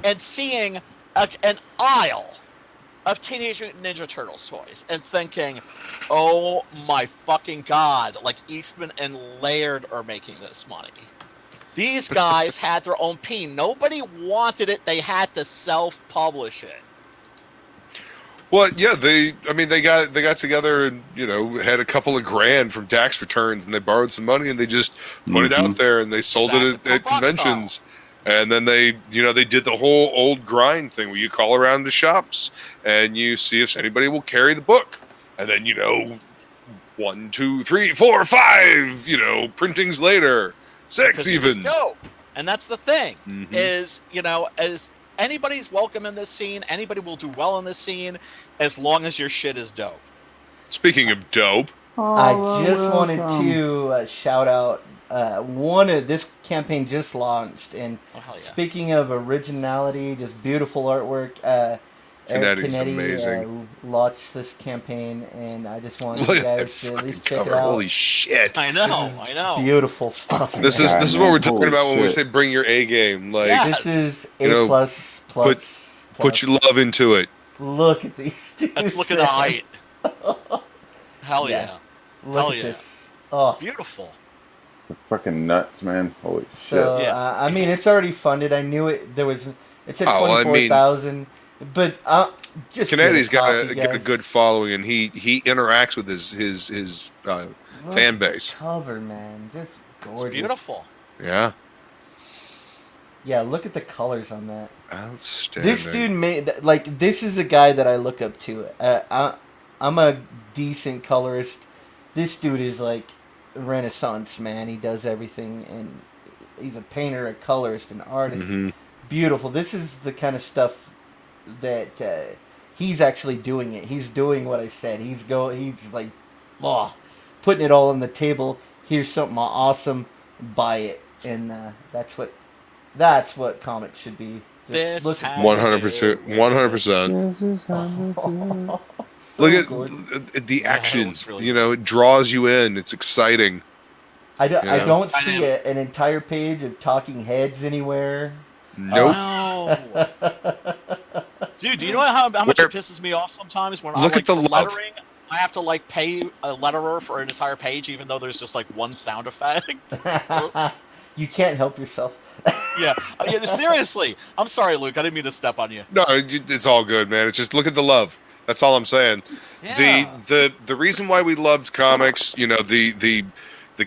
and seeing an aisle of Teenage Mutant Ninja Turtles toys and thinking, oh my fucking god, like Eastman and Laird are making this money. These guys had their own peen. Nobody wanted it. They had to self-publish it. Well, yeah, they got together and had a couple of grand from tax returns, and they borrowed some money and they just put it out there and they sold it at conventions. And then they did the whole old grind thing where you call around the shops and you see if anybody will carry the book, and then 1, 2, 3, 4, 5 printings later. 6 even. Dope. And that's the thing is, as anybody's welcome in this scene, anybody will do well in this scene as long as your shit is dope. Speaking of dope, I just wanted to shout out this campaign just launched, and speaking of originality, just beautiful artwork. Eric Canetti launched this campaign, and I just wanted you guys to at least check it out. Holy shit! I know. Beautiful stuff. This is what we're talking about when we say bring your A game. This is A plus. Put your love into it. Look at these dudes. Let's look at the height. Hell yeah! Look at this. Oh, beautiful. They're fucking nuts, man. Holy shit! So I mean, it's already funded. I knew it. It's at 24,000. But just Canetti's got a good following, and he interacts with his fan base. Cover, man, just gorgeous. It's beautiful. Yeah. Yeah, look at the colors on that. Outstanding. This dude this is a guy that I look up to. I'm a decent colorist. This dude is like Renaissance man. He does everything, and he's a painter, a colorist, an artist. Beautiful. This is the kind of stuff that he's actually doing it. He's doing what I said. He's like, putting it all on the table. Here's something awesome. Buy it, and that's what comics should be. Just look at 100%. 100%. Look at the action. Really it draws you in. It's exciting. I don't see an entire page of talking heads anywhere. Nope. No. Dude, do you know how much it pisses me off sometimes when look at the lettering? I have to pay a letterer for an entire page, even though there's just one sound effect. You can't help yourself. Yeah, seriously. I'm sorry, Luke. I didn't mean to step on you. No, it's all good, man. It's just look at the love. That's all I'm saying. Yeah. The reason why we loved comics, you know, the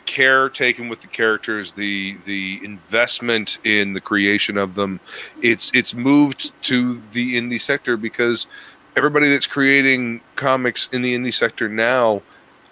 care taken with the characters, the investment in the creation of them, it's moved to the indie sector because everybody that's creating comics in the indie sector now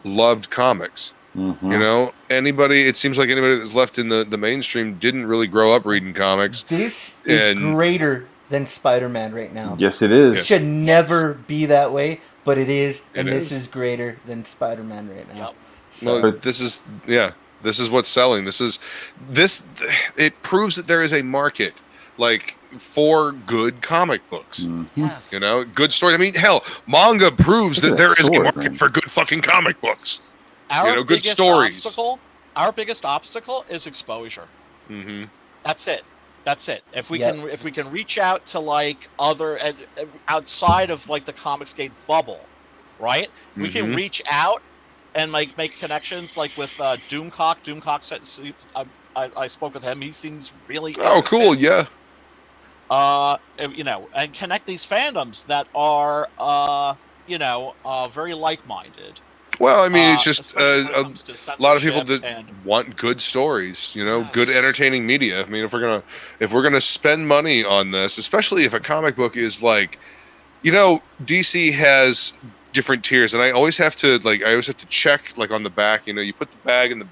loved comics. Mm-hmm. You know, it seems like anybody that's left in the mainstream didn't really grow up reading comics. This is greater than Spider-Man right now. Yes, it is. It should never be that way, but it is, and this is greater than Spider-Man right now. Yep. So. Well, this is what's selling. It proves that there is a market, like, for good comic books. Mm-hmm. Yes. You know, good story. I mean, hell, manga proves that there is a market for good fucking comic books. Good stories. Our biggest obstacle is exposure. Mm-hmm. That's it. If we can reach out to like other outside of like the Comicsgate bubble, right? We can reach out and make connections like with Doomcock. Doomcock said I spoke with him. He seems really cool. Yeah. And connect these fandoms that are very like-minded. Well, I mean, it's just a lot of people that want good stories, good entertaining media. I mean, if we're gonna spend money on this, especially if a comic book is like, DC has different tiers, and I always have to check like on the back. You put the bag in the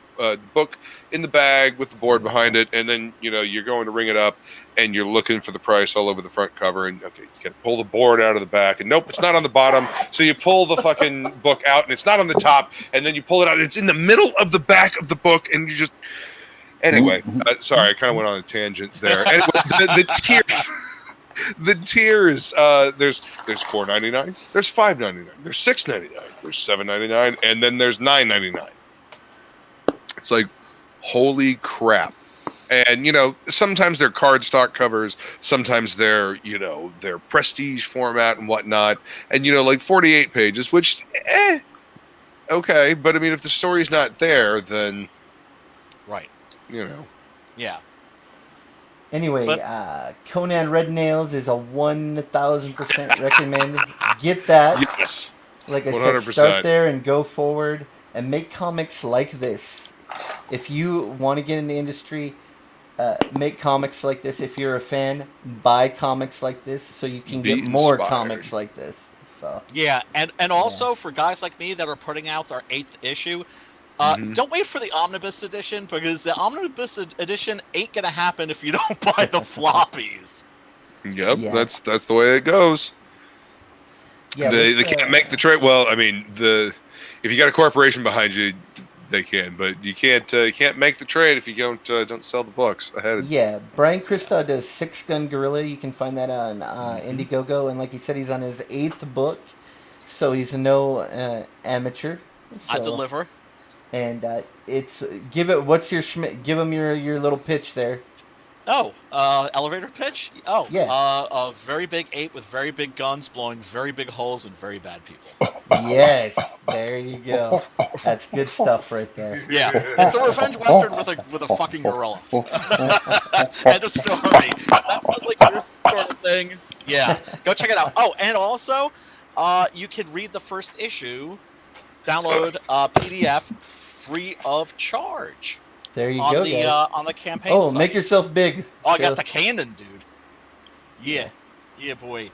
book in the bag with the board behind it, and then you're going to ring it up, and you're looking for the price all over the front cover, and you can pull the board out of the back, and nope, it's not on the bottom. So you pull the fucking book out, and it's not on the top, and then you pull it out, and it's in the middle of the back of the book, and you just anyway. Sorry, I kind of went on a tangent there. Anyway, the tiers. The tiers, there's $4.99, there's $5.99, there's $6.99, there's $7.99, and then there's $9.99. It's like, holy crap! And sometimes they're cardstock covers, sometimes they're they're prestige format and whatnot, and like 48 pages, which okay, but I mean, if the story's not there, then right, yeah. Anyway, Conan Red Nails is a 1,000% recommend. Get that. Yes. Like I 100%. said, start there and go forward and make comics like this. If you want to get in the industry, make comics like this. If you're a fan, buy comics like this so you can get more comics like this. So yeah, and also for guys like me that are putting out their 8th issue, don't wait for the Omnibus Edition, because the Omnibus Edition ain't gonna happen if you don't buy the floppies. Yep, yeah. That's the way it goes. Yeah, they can't make the trade. Well, I mean, if you got a corporation behind you, they can, but you can't make the trade if you don't sell the books ahead. Yeah, Brian Christa does Six Gun Gorilla. You can find that on Indiegogo, and like he said, he's on his 8th book, so he's no amateur. So. I deliver. And give him your little pitch there. Oh, elevator pitch? Oh, yeah. A very big 8 with very big guns, blowing very big holes and very bad people. Yes, there you go. That's good stuff right there. Yeah, it's a revenge western with a fucking gorilla and a story. That was like your sort of thing. Yeah, go check it out. Oh, and also, you can read the first issue, download PDF. Free of charge. There you go, guys. On the campaign Oh, site. Make yourself big. Oh, I got the cannon, dude. Yeah, boy.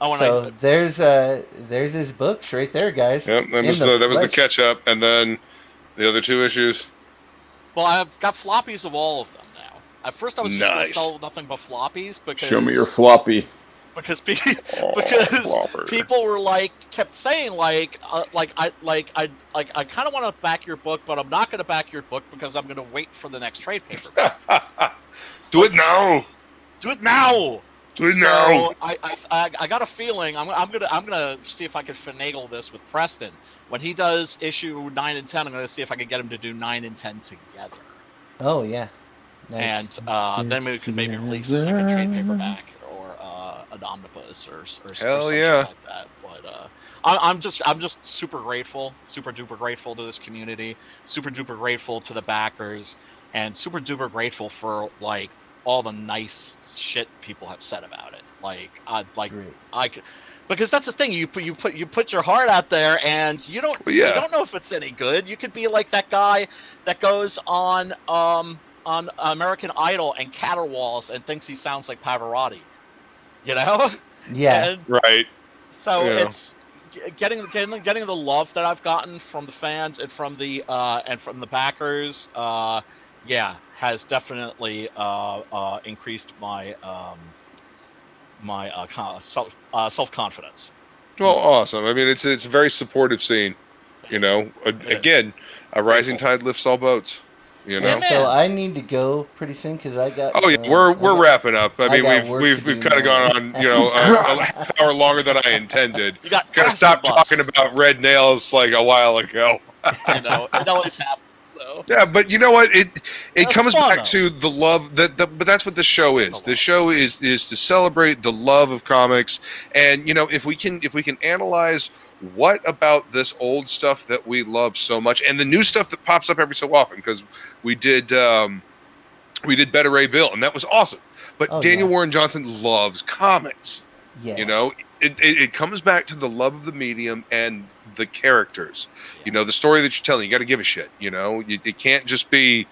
Oh, so there's his books right there, guys. Yep, that was the catch-up, and then the other 2 issues. Well, I've got floppies of all of them now. At first, I was just going to sell nothing but floppies because. Show me your floppy. Because people were kept saying I kind of want to back your book, but I'm not going to back your book because I'm going to wait for the next trade paperback. Do it now. Do it now. Do it now. I got a feeling I'm gonna see if I can finagle this with Preston when he does issue 9 and 10. I'm gonna see if I can get him to do 9 and 10 together. Oh yeah. Nice. And then we can maybe release a second trade paperback. An omnibus or hell yeah, like that. But I'm just super duper grateful to this community, super duper grateful to the backers, and super duper grateful for all the nice shit people have said about it. Because that's the thing, you put your heart out there, and you don't know if it's any good. You could be like that guy that goes on American Idol and caterwauls and thinks he sounds like Pavarotti. You know? Yeah. And right. so it's getting the love that I've gotten from the fans and from the backers. Has definitely increased my self confidence. Well, awesome. I mean, it's a very supportive scene. You know, again, a rising tide lifts all boats. You know. And so I need to go pretty soon because I got. Oh yeah, we're wrapping up. I mean, we've kind of gone on, a half hour longer than I intended. You got to stop talking about red nails like a while ago. I know it always happens. Yeah, but you know what? It comes back to the love but that's what the show is. The show is to celebrate the love of comics, and if we can analyze what about this old stuff that we love so much, and the new stuff that pops up every so often, because we did Better Ray Bill, and that was awesome. But Daniel Warren Johnson loves comics. Yes. It comes back to the love of the medium and the characters. The story that you're telling, you got to give a shit. It can't just be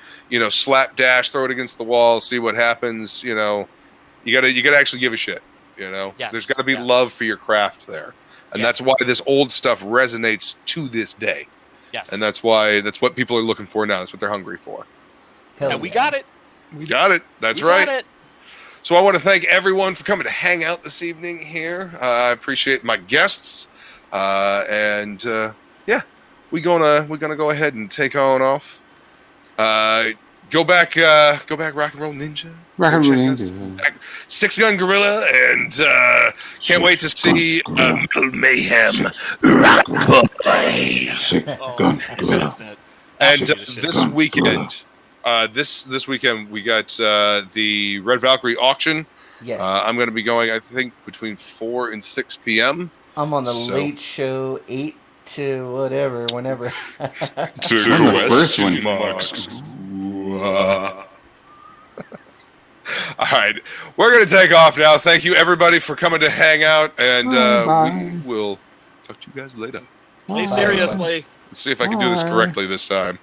slapdash, throw it against the wall, see what happens. You got to actually give a shit. Yes. There's got to be love for your craft there, and that's why this old stuff resonates to this day. Yes, and that's what people are looking for now. That's what they're hungry for. And we got it. We got it. That's right. Got it. So I want to thank everyone for coming to hang out this evening here. I appreciate my guests, and we're gonna go ahead and take on off. Go back, Rock and Roll Ninja. Rock and Roll Ninja. Six Gun Gorilla, and can't wait to see Metal Mayhem Rock Boy. Six Gun Gorilla. And this weekend. This weekend we got the Red Valkyrie auction. Yes. I'm going to be going, I think, between 4 and 6 p.m. I'm on the late show, 8 to whatever, whenever. To the first one. All right, we're going to take off now. Thank you, everybody, for coming to hang out, and we will talk to you guys later. Play seriously. Let's see if I can do this correctly this time.